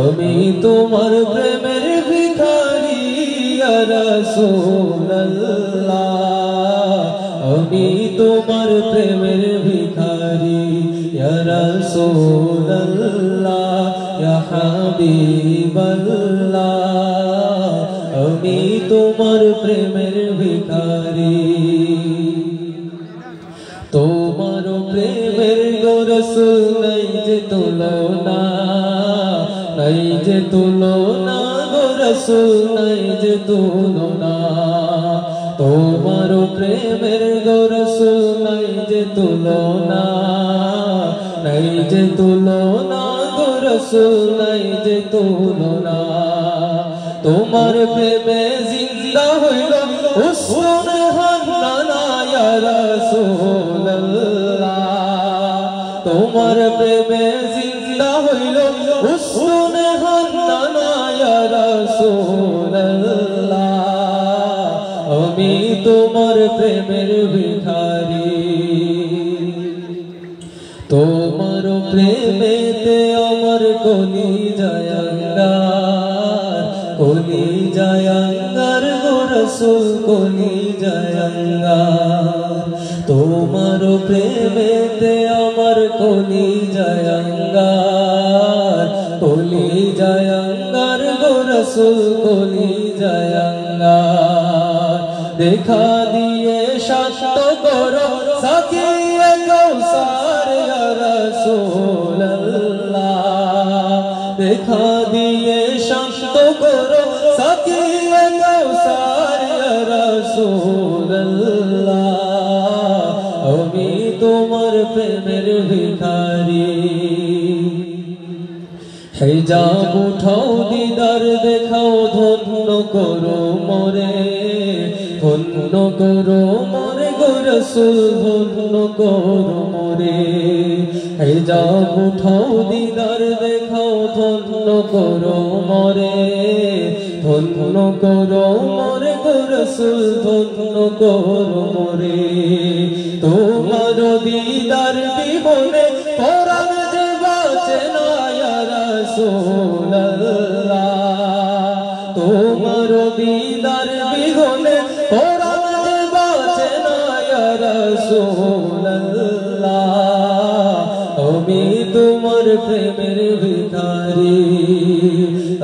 আমি তোমার প্রেমের ভিখারি ইয়া রাসূলুল্লাহ আমি তোমার প্রেমের ভিখারি ইয়া রাসূলুল্লাহ ইয়া হাবিবাল্লাহ আমি তোমার প্রেমের ভিখারি তোমার প্রেমের গো রাসূল নাই যে তুলনা নাই যে তুলনা গো রাসূল নাই যে তুলনা তোমার প্রেমের গো রাসূল নাই যে তুলনা নাই যে তুলনা গো রাসূল নাই যে তুলনা তোমার প্রেমে জিন্দা হইল উসমান হান্নানা ইয়া রাসূলুল্লাহ তোমার প্রেমে জিন্দা হইল উসমান হান্নানা ইয়া রাসূলুল্লাহ আমি তোমার প্রেমের ভিখারি তোমার প্রেমেতে আমার কলি জায়াঙ্গার গো রাসূল কলি জায়াঙ্গার তোমার প্রেমেতে আমার কলি জায়াঙ্গার গো রাসূল কলি জায়াঙ্গার দেখা দিয়ে শান্ত করো সাকিয়ে কৌসার ইয়া রাসূল দেখা দিয়ে শান্ত করো সাকিয়ে কাউসার ইয়া রাসূলুল্লাহ আমি তোমার প্রেমের ভিখারি হিজাব উঠাও দিদার দেখাও ধন্য করো মোরে ধন্য করো মোরে গো রাসূল ধন্য করো মোরে হিজাব উঠাও দিদার দেখাও ধন্য করো মোরে ধন্য করো মোরে গো রাসূল ধন্য করো মোরে তোমার দিদার বিহনে পরাণ যে বাঁচে না ইয়া রাসূলুল্লাহ তোমার দিদার বিহনে পরাণ যে বাঁচে না ইয়া রাসূলুল্লাহ আমি তোমার প্রেমের ভিখারি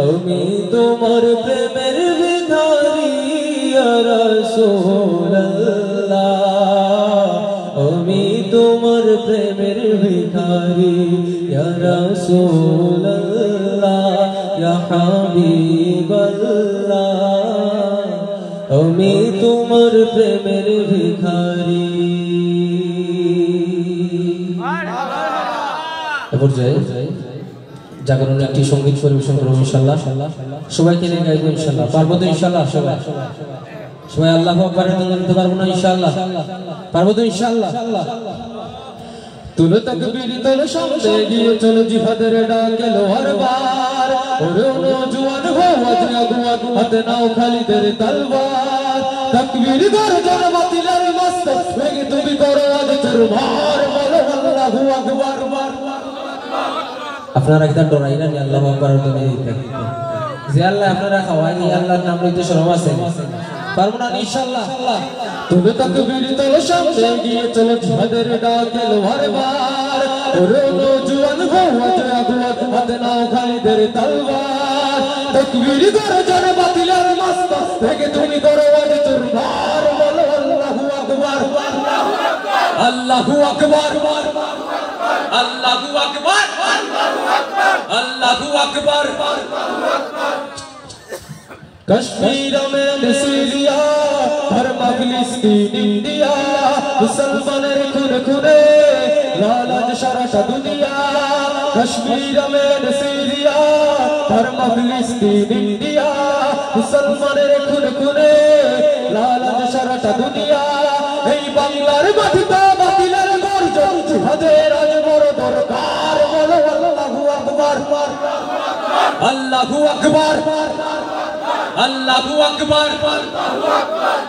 আমি তোমার প্রেমের ভিখারি ইয়া রাসূলুল্লাহ আমি তোমার প্রেমের ভিখারি ইয়া রাসূলুল্লাহ ইয়া হাবিবাল্লাহ আমি তোমার প্রেমের ভিখারি এবার যাই জাগরণে একটি সঙ্গীত পরিবেশন করবো ইনশাআল্লাহ সবাইকে নিয়ে গাইবো ইনশাআল্লাহ পারবো তো ইনশাআল্লাহ সবাই সবাই আল্লাহু আকবার বলতে পারবো না ইনশাআল্লাহ পারবো তো ইনশাআল্লাহ তুলো তাকবীর তোলো সামনে গিয়ে চলো জিহাদের ডাক এলো হরবার ওরে নওজোয়ান হো আজ আগুয়ান হাতে নাও খালিদের তলবার তাকবীর গর্জন বাতিলের মস্ত ভেঙে তুমি করো আজ চুরমার বলো আল্লাহু আকবার আপনারা একদম ডরাই না আল্লাহু আকবার বলে দিতে যে আল্লাহ আপনারা খাওয়াই আল্লাহর নাম লইতে শরম আছে পারবো না ইনশাআল্লাহ তুলো তাকবীর তোলো সামনে গিয়ে চলো জিহাদের ডাক এলো হরবার ওরে নওজোয়ান হো আজ আগুয়ান হাতে নাও খালিদের তলবার তাকবীর গর্জন বাতিলের মস্ত ভেঙে তুমি করো আজ চুরমার বলো আল্লাহু আকবার আল্লাহু আকবার আল্লাহু আকবার আল্লাহু আকবার कश्मीर में सीरिया हर फिलिस्तीन इंडिया मुसलमाনের খুনে খুনে লালাজ সারা দুনিয়া कश्मीर में सीरिया हर फिलिस्तीन इंडिया मुसलमाনের খুনে খুনে লালাজ সারা দুনিয়া এই বাংলার মাটিতে বাতিলের গর্জন জিহাদের আজ বড় দরকার বলো আল্লাহু আকবার আল্লাহু আকবার আল্লাহু আকবার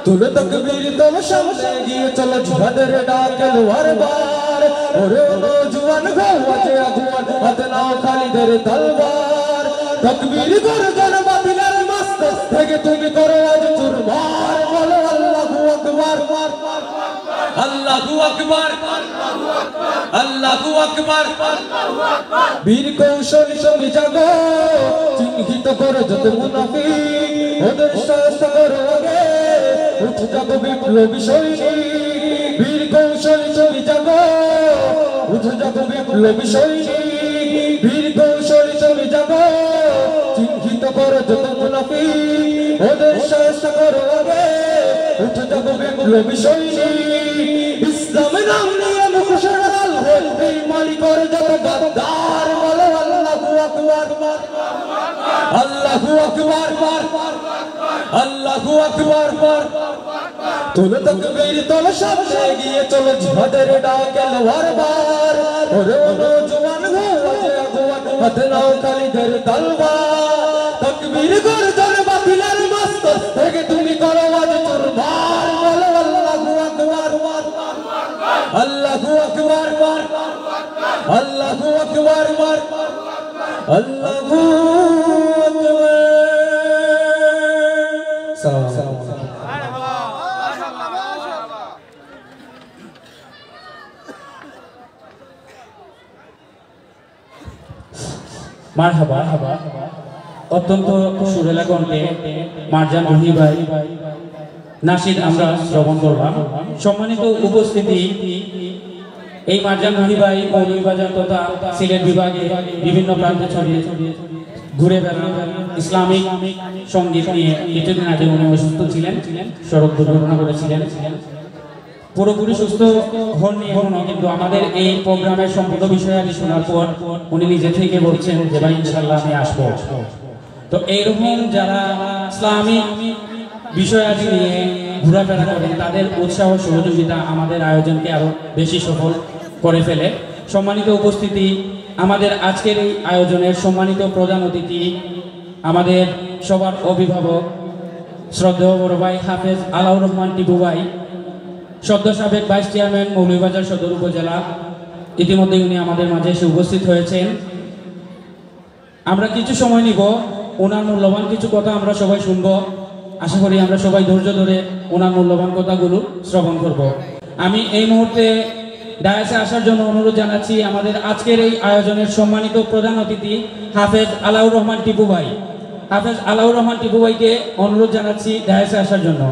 তুলো তাকবীর তোলো সামনে গিয়ে চলো জিহাদের ডাক এলো হরবার ওরে নওজোয়ান হো আজ আগুয়ান হাতে নাও খালিদের তলবার তাকবীর গর্জন বাতিলের মস্ত ভেঙে তুমি করো আজ চুরমার বলো আল্লাহু আকবার আল্লাহু আকবার আল্লাহু আকবার বীর কৌশল তুমি জাগো চিহ্নিত করো যত মুনাফিক ওদের শাস্ত করো আগে উঠ যাবো বিপ্লবী সৈনিক বীর কৌশল তুমি জাগো উঠ যাবো বিপ্লবী সৈনিক বীর কৌশল তুমি জাগো চিহ্নিত করো যত মুনাফিক ওদের শাস্ত করো আগে উঠ যাবো বিপ্লবী সৈনিক ইসলাম নাম নিয়ে মুখোশের হাল হয়ে মালি করে যত গাদ্দার বলো আল্লাহু আকবার আল্লাহু আকবার আল্লাহু আকবার তুলো তাকবীর তোলো সামনে গিয়ে চলো জিহাদের ডাক এলো হরবার ওরে নওজোয়ান হো আজ আগুয়ান হাতে নাও খালিদের তলবার তাকবীর গর্জন বাতিলের মস্ত থেকে তুমি করো আজ চুরমার বলো আল্লাহু আকবার আল্লাহু আকবার আল্লাহু আকবার আল্লাহু আকবার সালাম মারহাবা অত্যন্ত সুরেলা কণ্ঠে মারজান রুহি ভাই নাশিদ আমরা শ্রবণ করলাম। সম্মানিত উপস্থিতি, এই মারজান রুহি ভাই মৌলভীবাজার তথা সিলেট বিভাগে বিভিন্ন প্রান্তে ছড়িয়ে ঘুরে বেড়ান ইসলামিক সঙ্গীত নিয়ে। কিছুদিন আগে উনি অসুস্থ ছিলেন, সড়ক দুর্ঘটনা করেছিলেন, পুরোপুরি সুস্থ হননি এখনো, কিন্তু আমাদের এই প্রোগ্রামের সম্পূর্ণ বিষয়াদি শোনার পর উনি নিজে থেকে বলছেন যে ভাই ইনশাল্লাহ আমি আসবো। তো এইরকম যারা ইসলামিক বিষয়াদি নিয়ে ঘোরাফেরা করেন তাদের উৎসাহ সহযোগিতা আমাদের আয়োজনকে আরো বেশি সফল করে ফেলে। সম্মানিত উপস্থিতি, আমাদের আজকের এই আয়োজনের সম্মানিত প্রধান অতিথি আমাদের সবার অভিভাবক শ্রদ্ধেয় বড় ভাই হাফেজ আলাউর রহমান টিপু ভাই, সদ্য সাবেক ভাইস চেয়ারম্যান মৌলভীবাজার সদর উপজেলা, ইতিমধ্যে উনি আমাদের মাঝে এসে উপস্থিত হয়েছেন। আমরা কিছু সময় নিব, ওনার মূল্যবান কিছু কথা আমরা সবাই শুনবো। আশা করি আমরা সবাই ধৈর্য ধরে ওনার মূল্যবান কথাগুলো শ্রবণ করব। আমি এই মুহূর্তে ডায়াসে আসার জন্য অনুরোধ জানাচ্ছি আমাদের আজকের এই আয়োজনের সম্মানিত প্রধান অতিথি হাফেজ আলাউর রহমান টিপু ভাই। হাফেজ আলাউর রহমান টিপু ভাইকে অনুরোধ জানাচ্ছি ডায়াসে আসার জন্য।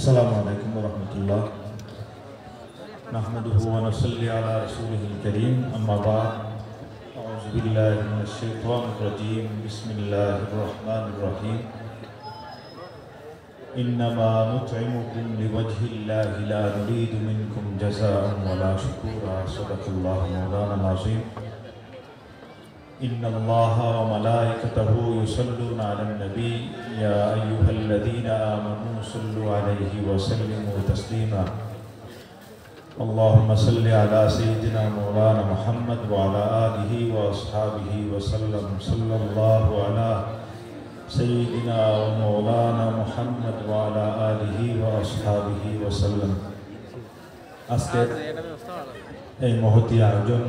السلام عليكم ورحمة الله نحمده ونصلي على رسوله الكريم أما بعد أعوذ بالله من الشيطان الرجيم بسم الله الرحمن الرحيم إنما نطعمكم لوجه الله لا نريد منكم جزاء ولا شكورا صدق الله مولانا العظيم إن الله وملائكته يصلون على النبي يا أيها الذين آمنوا صلوا عليه وسلموا تسليما اللهم صل على سيدنا مولانا محمد وعلى آله وأصحابه وسلم صلى الله على سيدنا ومولانا محمد وعلى آله وأصحابه وسلم আজকের এই মহতী আয়োজন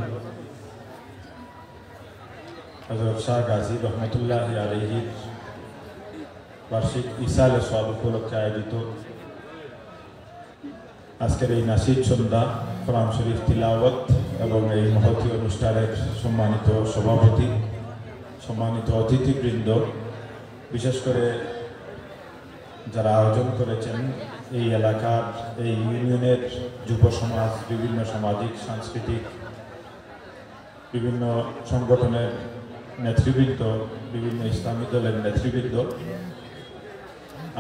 হযরত শাহ গাজী রহমতুল্লাহি আলাইহির বার্ষিক ইসালে সওয়াব উপলক্ষে আয়োজিত আজকের এই নাসিদ সন্ধ্যা কোরআন শরীফ তিলাওয়াত এবং এই মহতী অনুষ্ঠানের সম্মানিত সভাপতি, সম্মানিত অতিথিবৃন্দ, বিশেষ করে যারা আয়োজন করেছেন এই এলাকার এই ইউনিয়নের যুব সমাজ, বিভিন্ন সামাজিক সাংস্কৃতিক বিভিন্ন সংগঠনের নেতৃবৃন্দ, বিভিন্ন ইসলামী দলের নেতৃবৃন্দ,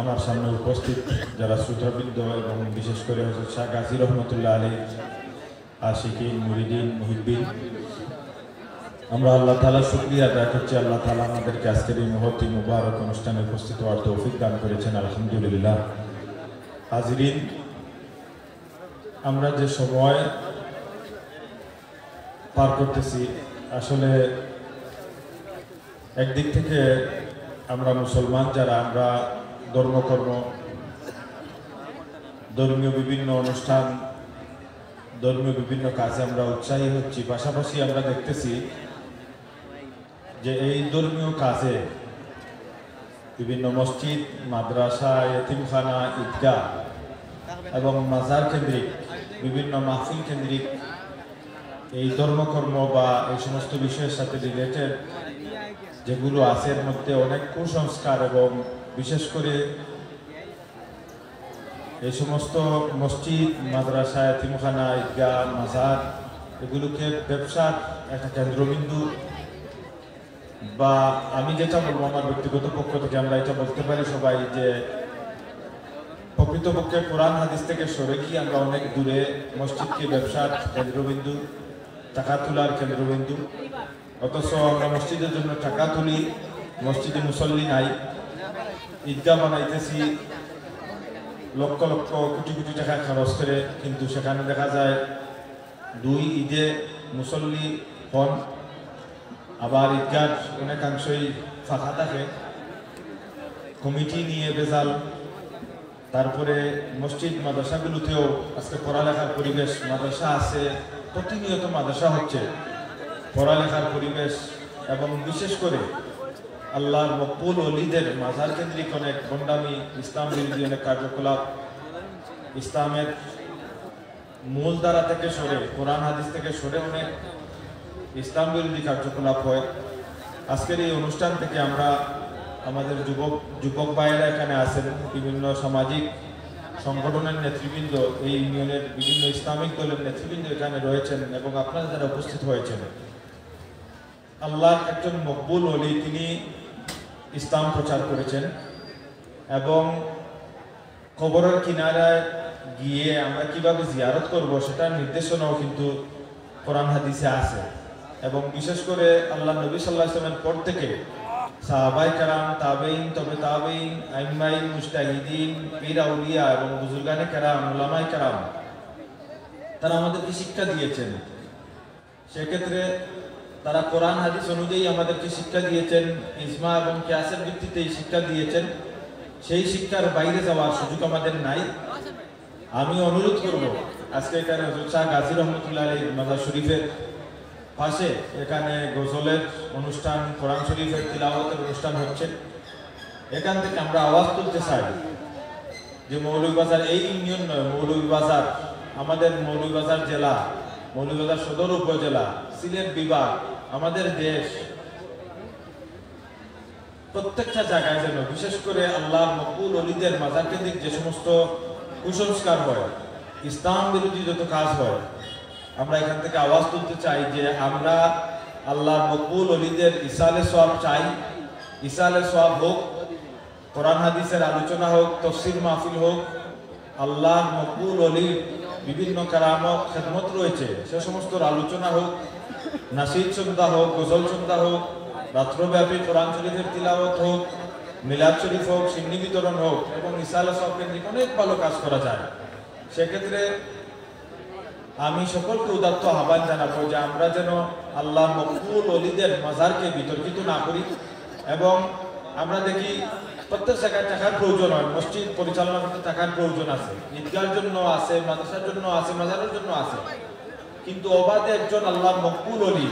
আমার সামনে উপস্থিত যারা শ্রোতাবৃন্দ এবং বিশেষ করে হযরত শাহ গাজী রহমতুল্লাহ আলাইহি আশিকিন, মুরিদিন, মুহিব্বিন, আমরা আল্লাহ তাআলার শুকরিয়া আদায় করছি। আল্লাহ তাআলা আমাদেরকে আজকের এই মহতী মুবারক অনুষ্ঠানে উপস্থিত হওয়ার তৌফিক দান করেছেন, আলহামদুলিল্লাহ। হাজিরিন, আমরা যে সময় পার করতেছি, আসলে একদিক থেকে আমরা মুসলমান যারা, আমরা ধর্মকর্ম, ধর্মীয় বিভিন্ন অনুষ্ঠান, ধর্মীয় বিভিন্ন কাজে আমরা উৎসাহী হচ্ছি। পাশাপাশি আমরা দেখতেছি যে এই ধর্মীয় কাজে বিভিন্ন মসজিদ, মাদ্রাসা, এতিমখানা, ঈদগাহ এবং মাজার কেন্দ্রিক বিভিন্ন মাহফিল কেন্দ্রিক এই ধর্মকর্ম বা এই সমস্ত বিষয়ের সাথে রিলেটেড যেগুলো আছে এর মধ্যে অনেক কুসংস্কার এবং বিশেষ করে এই সমস্ত মসজিদ, মাদ্রাসা, এতিমখানা, ঈদগাহ, মাজার এগুলোকে ব্যবসার একটা কেন্দ্রবিন্দু, বা আমি যেটা বলবো আমার ব্যক্তিগত পক্ষ থেকে আমরা এটা বলতে পারি সবাই যে প্রকৃতপক্ষে কোরআন হাদিস থেকে সরে গিয়ে আমরা অনেক দূরে মসজিদকে ব্যবসার কেন্দ্রবিন্দু, টাকা তোলার কেন্দ্রবিন্দু, অথচ আমরা মসজিদের জন্য টাকা তুলি, মসজিদে মুসল্লি নাই, ঈদগাহ বানাইতেছি লক্ষ লক্ষ কোটি কোটি টাকা খরচ করে, কিন্তু সেখানে দেখা যায় 2 ঈদে মুসল্লি হন, আবার ঈদগাহ অনেকাংশই ফাঁকা থাকে, কমিটি নিয়ে বেজাল। তারপরে মসজিদ মাদ্রাসাগুলোতেও আজকে পড়ালেখার পরিবেশ, মাদ্রাসা আছে, প্রতিনিয়ত মাদ্রাসা হচ্ছে, পড়ালেখার পরিবেশ এবং বিশেষ করে আল্লাহর মকবুল ওলিদের মাজার কেন্দ্রিক অনেক ভণ্ডামি, ইসলাম বিরোধী অনেক কার্যকলাপ, ইসলামের মূল ধারা থেকে সরে, কোরআন হাদিস থেকে সরে অনেক ইসলাম বিরোধী কার্যকলাপ হয়। আজকের এই অনুষ্ঠান থেকে আমরা আমাদের যুবক ভাইয়েরা এখানে আছেন, বিভিন্ন সামাজিক সংগঠনের নেতৃবৃন্দ, এই ইউনিয়নের বিভিন্ন ইসলামিক দলের নেতৃবৃন্দ এখানে রয়েছেন এবং আপনারা যারা উপস্থিত হয়েছেন, আল্লাহর একজন মকবুল ওলি, তিনি ইসলাম প্রচার করেছেন এবং কবরের কিনারায় গিয়ে আমরা কিভাবে জিয়ারত করব সেটার নির্দেশনাও কিন্তু কোরআন হাদিসে আছে। এবং বিশেষ করে আল্লাহ নবী সাল্লাল্লাহু আলাইহি ওয়াসাল্লামের পর থেকে সাহাবায়ে কেরাম, তাবেঈন, তবে তাবেঈন, আইম্মায়ে মুজতাহিদিন, পীর আউলিয়া এবং বুজুর্গানে কেরাম, উলামায়ে কেরাম, তারা আমাদেরকে শিক্ষা দিয়েছেন। সেক্ষেত্রে তারা কোরআন হাদিস অনুযায়ী আমাদেরকে শিক্ষা দিয়েছেন, ইজমা এবং কিয়াসের ভিত্তিতে শিক্ষা দিয়েছেন। সেই শিক্ষার বাইরে যাওয়ার সুযোগ আমাদের নাই। আমি অনুরোধ করব, আজকে এখানে হযরত শাহ গাজী রহমাতুল্লাহ আলাইহির মাজার শরীফের পাশে এখানে গজলের অনুষ্ঠান, কোরআন শরীফের তিলাওয়াতের অনুষ্ঠান হচ্ছে। এখান থেকে আমরা আওয়াজ তুলতে চাই যে মৌলভীবাজার এই ইউনিয়ন নয়, মৌলভীবাজার আমাদের মৌলভীবাজার জেলা, মৌলভীবাজার সদর উপজেলা, সিলেট বিভাগ, আমাদের দেশ, প্রত্যেকটা জায়গায় যেন বিশেষ করে আল্লাহর মকবুল ওলিদের মাজার কেন্দ্রিক যে সমস্ত কুসংস্কার হয়, ইসলাম বিরোধী যত কাজ হয়, আমরা এখান থেকে আওয়াজ তুলতে চাই যে আমরা আল্লাহর মকবুল ওলিদের ইসালে সওয়াব চাই। ইসালে সওয়াব হোক, কোরআন হাদিসের আলোচনা হোক, তাফসীর মাহফিল হোক, আল্লাহর মকবুল ওলির বিভিন্ন কারামত খেদমত রয়েছে সে সমস্ত আলোচনা হোক, নাসিদ সন্ধ্যা হোক, গজল সন্ধ্যা হোক, রাত্রব্যাপী কোরআন শরীফের তিলাওয়াত হোক, মিলাদ শরীফ হোক, সিন্নি বিতরণ হোক এবং ইসালে সওয়াব কেন্দ্রিক অনেক ভালো কাজ করা যায়। সেক্ষেত্রে আমি সকলকে উদাত্ত আহ্বান জানাবো যে আমরা যেন আল্লাহর মকবুল ওলিদের মাজারকে বিতর্কিত না করি। এবং আমরা দেখি প্রত্যেক জায়গায় টাকার প্রয়োজন হয়, মসজিদ পরিচালনা করতে টাকার প্রয়োজন আছে, ঈদগাহর জন্য আছে, মাদ্রাসার জন্য আছে, মাজারের জন্য আছে, কিন্তু অবাধে একজন আল্লাহর মকবুল ওলি,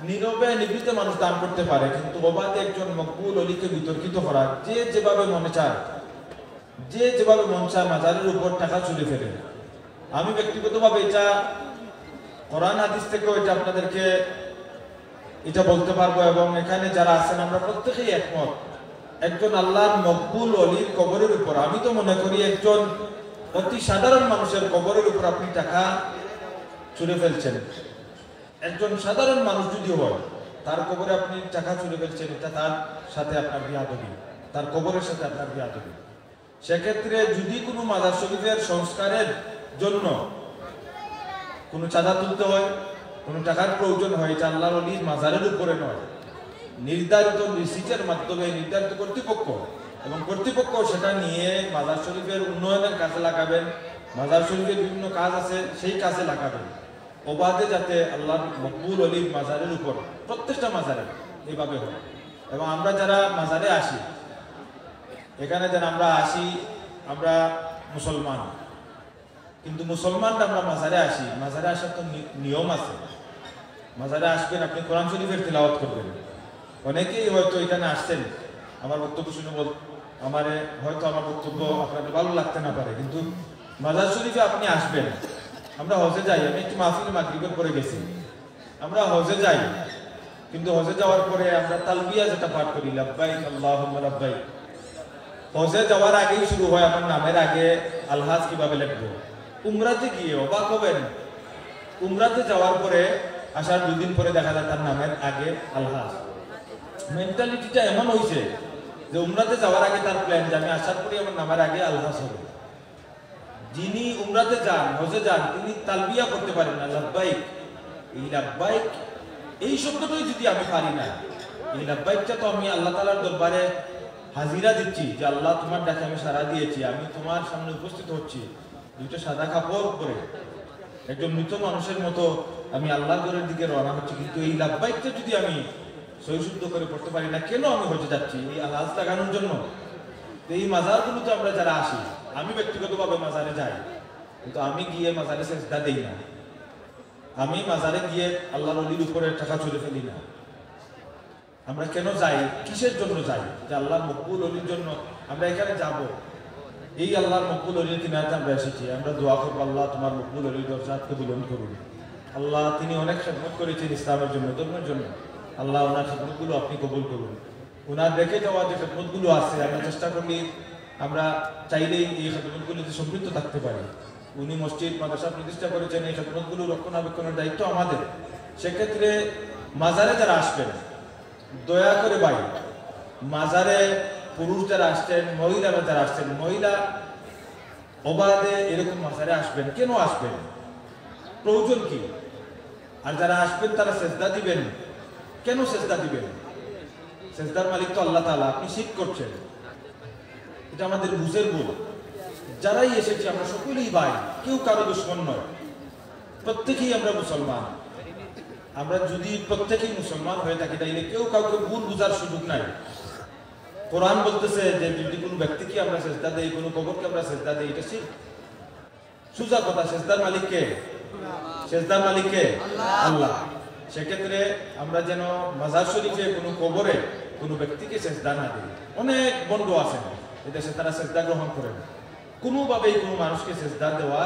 নীরবে নিভৃতে মানুষ দান করতে পারে, কিন্তু অবাধে একজন মকবুল ওলিকে বিতর্কিত করা, যে যেভাবে মনে চায়, যে যেভাবে মন চায় মাজারের উপর টাকা চলে ফেলে। আমি ব্যক্তিগতভাবে এটা কোরআন হাদিস থেকেও এটা আপনাদেরকে এটা বলতে পারবো এবং এখানে যারা আছেন আমরা প্রত্যেকেই একমত, একজন আল্লাহর মকবুল ওলির কবরের উপর, আমি তো মনে করি একজন অতি সাধারণ মানুষের কবরের উপর আপনি টাকা চুরে ফেলছেন। একজন সাধারণ মানুষ যদি হয়, তার কবরে আপনি টাকা চুরে ফেলছেন, এটা তার সাথে আপনার বিয়াদবি, তার কবরের সাথে আপনার বিয়াদবি। সেক্ষেত্রে যদি কোনো মাজার শরীফের সংস্কারের জন্য কোনো চাঁদা তুলতে হয়, কোনো টাকার প্রয়োজন হয়, এটা আল্লাহর ওলির মাজারের উপরে নয়, নির্ধারিত রিসিটের মাধ্যমে নির্ধারিত কর্তৃপক্ষ এবং কর্তৃপক্ষ সেটা নিয়ে মাজার শরীফের উন্নয়নের কাজে লাগাবেন, মাজার শরীফের বিভিন্ন কাজ আছে সেই কাজে লাগাবেন, অবাধে যাতে আল্লাহর মকবুল ওলির মাজারের উপর প্রত্যেকটা মাজারে এইভাবে হয়। এবং আমরা যারা মাজারে আসি, এখানে যারা আমরা আসি, আমরা মুসলমান, কিন্তু মুসলমানরা আমরা মাজারে আসি, মাজারে আসার তো নিয়ম আছে। মাজারে আসবেন, আপনি কোরআন শরীফের তিলাওয়াত করবেন। অনেকেই হয়তো এখানে আসছেন, আমার বক্তব্য শুনে হয়তো আমার বক্তব্য আপনাদের ভালো লাগতে না পারে, কিন্তু মাজার শরীফে আপনি আসবেন। আমরা হজে যাই, আমি একটু মাহফিল মাগরিবের পরে গেছি, আমরা হজে যাই, কিন্তু হজে যাওয়ার পরে আমরা তালবিয়া যেটা পাঠ করি, লাব্বাইক আল্লাহুম্মা লাব্বাইক, হজে যাওয়ার আগেই শুরু হয়। আমার নামের আগে আলহাজ কিভাবে লিখবো? উমরাতে গিয়ে অবাক হবেন, উমরাতে যাওয়ার পরে আসার 2 দিন পরে দেখা যায় তার নামের আগে আলহাজ। মেন্টালিটিটা এমন হয়েছে যে উমরাতে যাওয়ার আগে তার প্ল্যান যে আমি আসার পরে আমার নামের আগে আলহাজ হবে। যিনি উমরাতে যান, হজে যান, তিনি তালবিয়া করতে পারেন না, লাব্বাইক। এই লাব্বাইক এই শব্দটাই যদি আমি পারি না, এই লাব্বাইকটা তো আমি আল্লাহ তাআলার দরবারে হাজিরা দিচ্ছি যে আল্লাহ তোমার ডাকে আমি সাড়া দিয়েছি, আমি তোমার সামনে উপস্থিত হচ্ছি, 2টা সাদা কাপড় পরে একজন মৃত মানুষের মতো আমি আল্লাহর ঘরের দিকে রওনা হচ্ছি, কিন্তু এই লাব্বাইকটা যদি আমি সহিশুদ্ধ করে পড়তে পারি না, কেন আমি হজে যাচ্ছি? এই আলহাজ লাগানোর জন্য। এই মাজারগুলোতে আমরা যারা আসি, আমি ব্যক্তিগতভাবে মাজারে যাই, কিন্তু আমি গিয়ে মাজারে সেজদা দেই না, আমি মাজারে গিয়ে আল্লাহর ওলির উপরে টাকা চলে ফেলি না। আমরা কেন যাই? কিসের জন্য যাই? যে আল্লাহর মকবুল ওলির জন্য আমরা এখানে যাব। এই আল্লাহর মকবুল অলির কিনারে আমরা এসেছি। আমরা দোয়া করবো আল্লাহ তোমার মকবুল অলির দরজাতকে বুলন্দ করুন। আল্লাহ তিনি অনেক খেদমত করেছেন ইসলামের জন্য, ধর্মের জন্য। আল্লাহ ওনার খেদমতগুলো আপনি কবুল করুন। ওনার রেখে যাওয়া যে খেদমতগুলো আছে আমরা চেষ্টা করলে আমরা চাইলেই এই খেদমতগুলিতে সমৃদ্ধ থাকতে পারি। উনি মসজিদ মাদ্রাসা প্রতিষ্ঠা করেছেন, এই খেদমতগুলো রক্ষণাবেক্ষণের দায়িত্ব আমাদের। সেক্ষেত্রে মাজারে যারা আসবেন দয়া করে ভাই, মাজারে পুরুষ যারা আসছেন, মহিলারা যারা আসছেন, মহিলা অবাধে এরকম মাজারে আসবেন। কেন আসবেন, প্রয়োজন কি? আর যারা আসবেন তারা সেজদা দিবেন। কেন সেজদা দিবেন? সেজদার মালিক তো আল্লাহ তাআলা। আপনি শিরক করছেন, এটা আমাদের বুঝের ভুল। যারাই এসেছি আমরা সকলেই ভাই, কেউ কারো দুশমন নয়, প্রত্যেকেই আমরা মুসলমান। আমরা যদি প্রত্যেকেই মুসলমান হয়ে থাকি তাইলে কেউ কাউকে ভুল বুঝার সুযোগ নাই। কোরআন বলতেছে যে যদি কোনো ব্যক্তিকে আমরা সেজদা দেই, কোনো কবরকে আমরা সেজদা দেই, এটা শিরক। সোজা কথা, সেজদার মালিক কে? সেজদার মালিক কে? আল্লাহ। সেক্ষেত্রে আমরা যেন মাজার শরীফে কোনো কবরে কোনো ব্যক্তিকে সেজদা না দিই। অনেক বন্ধু আছেন এদেশে, তারা সেজদা গ্রহণ করেন। কোনোভাবেই কোনো মানুষকে সেজদা দেওয়া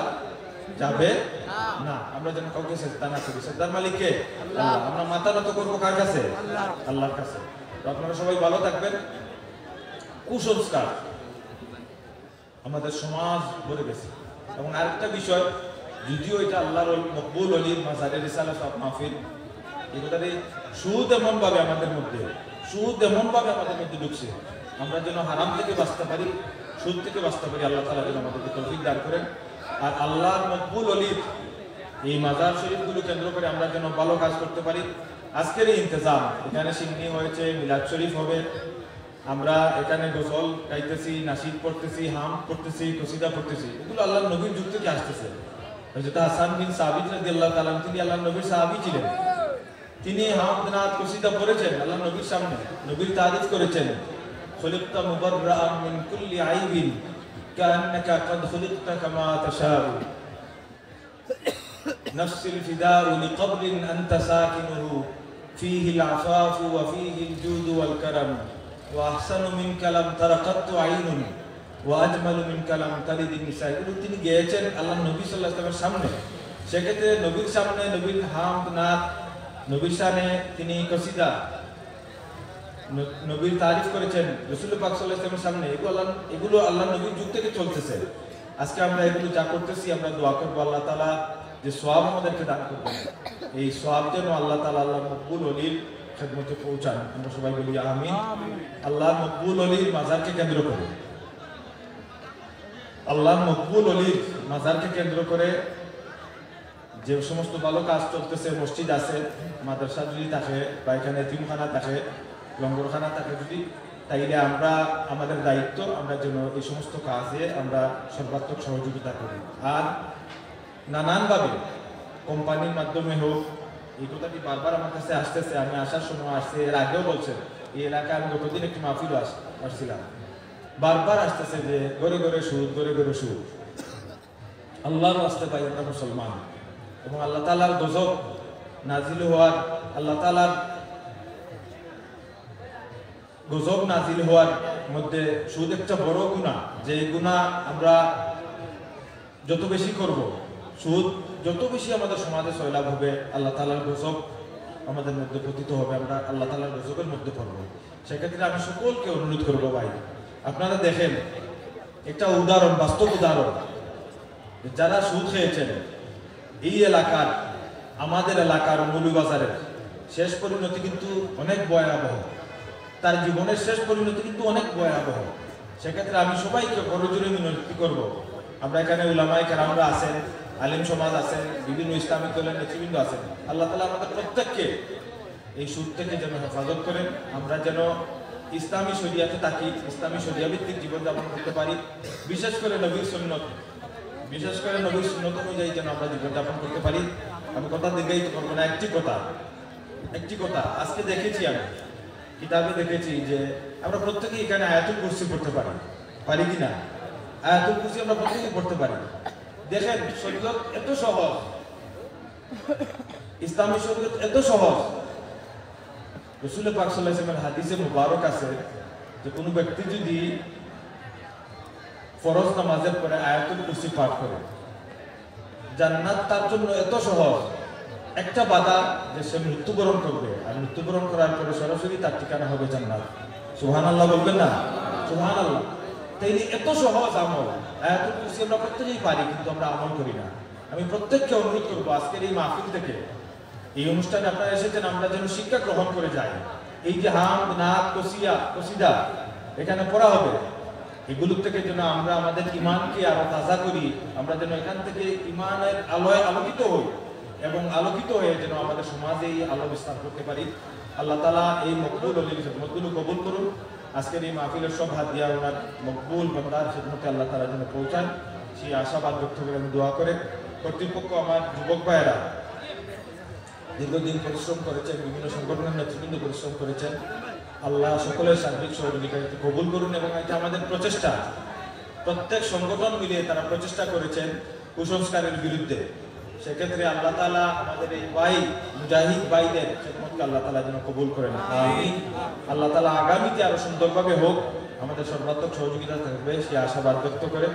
যাবে না। আমরা যেন কাউকে সেজদা না করি। সেজদার মালিক কে? আল্লাহ। আমরা মাথা নত করবো কার কাছে? আল্লাহর কাছে। তো আপনারা সবাই ভালো থাকবেন। কুসংস্কার আমাদের সমাজ ভরে গেছে। এবং আরেকটা বিষয়, যদিও এটা আল্লাহর মকবুল অলির মাজারে রিসালাত মাহফিল, এগুলোর সুদ এমন ভাবে আমাদের মধ্যে ঢুকছে, আমরা যেন হারাম থেকে বাঁচতে পারি, সুদ থেকে বাঁচতে পারি। আল্লাহ তাআলা যেন আমাদেরকে তৌফিক দান করেন। আর আল্লাহর মকবুল অলির এই মাজার শরীফগুলো কেন্দ্র করে আমরা যেন ভালো কাজ করতে পারি। আজকের এই ইন্তজাম, এখানে সিন্নি হয়েছে, মিলাদ শরীফ হবে, আমরা এখানে গোসল গাইতেছি, নাশিদ পড়তেছি, হাম পড়তেছি, কসিদা পড়তেছি, এগুলো আল্লাহর নবীর যুগ থেকে আসতেছে। হযরত হাসান বিন সাবিত রাদিয়াল্লাহু তাআলা, তিনি আল্লাহর নবীর সাহাবী ছিলেন। তিনি হামদ নাত কসিদা পড়েছেন আল্লাহর নবীর সামনে, নবীর তারিফ করেছেন। খুলিকতা মুবাররাআন মিন কুল্লি আইবিন কাআন্নাকা ক্বাদ খুলিকতা কামা তাশাউ নাফসিল ফিদাউ লিকবরিন আনতা সাকিনুহু ফীহিল আফাফু ওয়া ফীহিল জুদু ওয়াল কারাম ওয়া আহসানু মিনকা লাম তারা কাত্তু আইনুন ওয়া আজমালু মিনকা লাম তালিদিন নিসা। এগুলো তিনি গেয়েছেন আল্লাহর নবী সাল্লাল্লাহু আলাইহি ওয়াসাল্লামের সামনে। সেক্ষেত্রে নবীর সামনে নবীর হামদ নাত, নবীর শানে তিনি কসিদা, নবীর তারিফ করেছেন রাসূল পাক সাল্লাল্লাহু আলাইহি ওয়াসাল্লামের সামনে। এগুলো আল্লাহ নবীর যুগ থেকে চলতেছে। আজকে আমরা এগুলো যা করতেছি, আমরা দোয়া করবো আল্লাহ তাআলা যে সওয়াব আমাদেরকে দান করবেন, এই সওয়াব যেন আল্লাহ তাআলা আল্লাহর মকবুল ওলির খেদমতে পৌঁছান। আমরা সবাই বলি আমিন। আল্লাহর মকবুল ওলির মাজারকে কেন্দ্র করে, আল্লাহর মকবুল ওলির মাজারকে কেন্দ্র করে যে সমস্ত ভালো কাজ চলতেছে, মসজিদ আছে, মাদ্রাসা যদি থাকে, বা এখানে এতিমখানা থাকে, লঙ্গরখানা থাকে যদি, তাইলে আমরা আমাদের দায়িত্ব আমরা যেন এই সমস্ত কাজে আমরা সর্বাত্মক সহযোগিতা করি। আর নানানভাবে কোম্পানির মাধ্যমে হোক, এই কথাটি বারবার আমার কাছে আসতেছে, আমি আসার সময় আসছে, এর আগেও বলছেন, এই এলাকায় আমি গতদিন একটি মাহফিল আসছিলাম, বারবার আসতেছে যে ঘরে ঘরে সুদ, ঘরে ঘরে সুদ। আল্লাহর রাস্তায় পাই আমরা মুসলমান, এবং আল্লাহ তাআলার গজব নাজিল হওয়ার, আল্লাহ তাআলার গজব নাজিল হওয়ার মধ্যে সুদ একটা বড় গুনাহ। যে গুনাহ আমরা যত বেশি করব, সুদ যত বেশি আমাদের সমাজে সয়লাভ হবে, আল্লাহ তাআলার গজব আমাদের মধ্যে পতিত হবে, আমরা আল্লাহ তাআলার গজবের মধ্যে পড়ব। সেক্ষেত্রে আমি সকলকে অনুরোধ করবো ভাই, আপনারা দেখেন একটা উদাহরণ, বাস্তব উদাহরণ, যারা সুদ খেয়েছেন এই এলাকার, আমাদের এলাকার মৌলভীবাজারের শেষ পরিণতি কিন্তু অনেক ভয়াবহ। তার জীবনের শেষ পরিণতি কিন্তু অনেক ভয়াবহ। সেক্ষেত্রে আমি সবাইকে করজোরে মিনতি করব, আমরা এখানে উলামায়ে কেরামরা আছেন, আলেম সমাজ আছেন, বিভিন্ন ইসলামিক দলের নেতৃবৃন্দ আছেন, আল্লাহ তাআলা আমাদের প্রত্যেককে এই সুদ থেকে যেন হেফাজত করেন, আমরা যেন ইসলামী শরিয়াতে থাকি, ইসলামী শরিয়া ভিত্তিক জীবনযাপন করতে পারি, বিশেষ করে নবীর সুন্নত অনুযায়ী যেন আমরা জীবনযাপন করতে পারি। আমি কথা দীর্ঘায়িত করবো না, একটি কথা আজকে দেখেছি, আমি কিতাবে দেখেছি যে আমরা প্রত্যেকেই এখানে আয়াতুল কুরসি পড়তে পারি কিনা? আয়াতুল কুরসি আমরা প্রত্যেকেই পড়তে পারি। দেখেন শরীয়ত এত সহজ, ইসলামী শরীয়ত এত সহজ। রাসূল পাক সাল্লাল্লাহু আলাইহি ওয়াসাল্লামের হাদিসে মুবারক আছে যে কোনো ব্যক্তি যদি ফরজ নামাজের পরে আয়াতুল কুরসি পাঠ করে, জান্নাত তার জন্য এত সহজ। একটা বাধা যে সে মৃত্যুবরণ করবে, আর মৃত্যুবরণ করার পরে সরাসরি তার ঠিকানা হবে জান্নাত। সুবহানাল্লাহ বলবেন না? সুবহানাল্লাহ। তাই এত সহজ আমল আয়াতুল কুরসি আমরা প্রত্যেকেই পারি, কিন্তু আমরা আমল করি না। আমি প্রত্যেককে অনুরোধ করবো আজকের এই মাহফিল থেকে, এই অনুষ্ঠানে আপনারা এসেছেন, আমরা যেন শিক্ষা গ্রহণ করে যাই। এই যে হামদ, নাত, কসিদা এখানে পড়া হবে, এগুলোর থেকে যেন আমরা আমাদের ইমানকে আরো তাজা করি, আমরা যেন এখান থেকে ইমানের আলোয় আলোকিত হই এবং আলোকিত হয়ে যেন আমাদের সমাজে এই আলো বিস্তার করতে পারি। আল্লাহ তাআলা এই মকবুল অলির খেদমতগুলো কবুল করুন। আজকের এই মাহফিলের সব হাত দিয়া ওনার মকবুল বান্দার খেদমতে আল্লাহ তাআলা যেন পৌঁছান, সেই আশাবাদ ব্যক্ত করে আমি দোয়া করে, কর্তৃপক্ষ আমার যুবক ভাইয়েরা দীর্ঘদিন পরিশ্রম করেছেন, বিভিন্ন সংগঠনের নেতৃবৃন্দ পরিশ্রম করেছেন, আল্লাহ সকলের সার্বিক সহযোগিতা কবুল করুন। এবং এটা আমাদের প্রচেষ্টা, প্রত্যেক সংগঠন মিলিয়ে তারা প্রচেষ্টা করেছেন কুসংস্কারের বিরুদ্ধে। সেক্ষেত্রে আল্লাহ তাআলা আমাদের এই ভাই মুজাহিদ ভাইদের খেদমতকে আল্লাহ তাআলা যেন কবুল করেন। আমিন। আল্লাহ তাআলা আগামীতে আরো সুন্দরভাবে হোক, আমাদের সর্বাত্মক সহযোগিতা থাকবে সেই আশাবাদ ব্যক্ত করে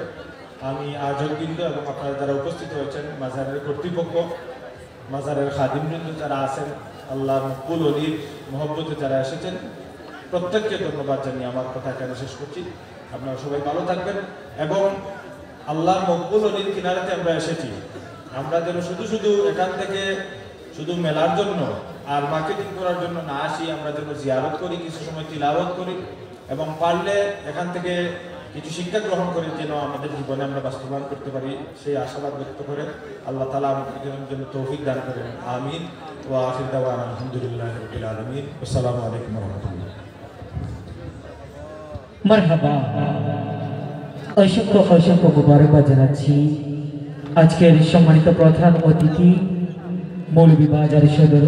আমি আয়োজকবৃন্দ এবং আপনারা যারা উপস্থিত হয়েছেন, মাজারের কর্তৃপক্ষ, মাজারের খাদিমবৃন্দ যারা আছেন, আল্লাহ মকবুল অলির মহব্বতে যারা এসেছেন, প্রত্যেককে ধন্যবাদ জানিয়ে আমার কথা এখানে শেষ করছি। আপনারা সবাই ভালো থাকবেন এবং আল্লাহর মকবুল অলির কিনারাতে আমরা এসেছি, আমরা যেন শুধু এখান থেকে শুধু মেলার জন্য আর মার্কেটিং করার জন্য না আসি, আমরা যেন জিয়ারত করি, কিছু সময় তিলাওয়াত করি এবং পারলে এখান থেকে কিছু শিক্ষা গ্রহণ করে যেন আমাদের জীবনে আমরা বাস্তবায়ন করতে পারি, সেই আশাবাদ ব্যক্ত করে আল্লাহ তাআলা আমাদের জন্য তৌফিক দান করেন। আমিন। ওয়া আখির দাওয়ানা আলহামদুলিল্লাহি রাব্বিল আলামিন। আসসালামু আলাইকুম ওয়া রাহমাতুল্লাহ। মারহাবা। অসংখ্য মুবারকবাদ জানাচ্ছি আজকের সম্মানিত প্রধান অতিথি মৌলভী বাজার সদর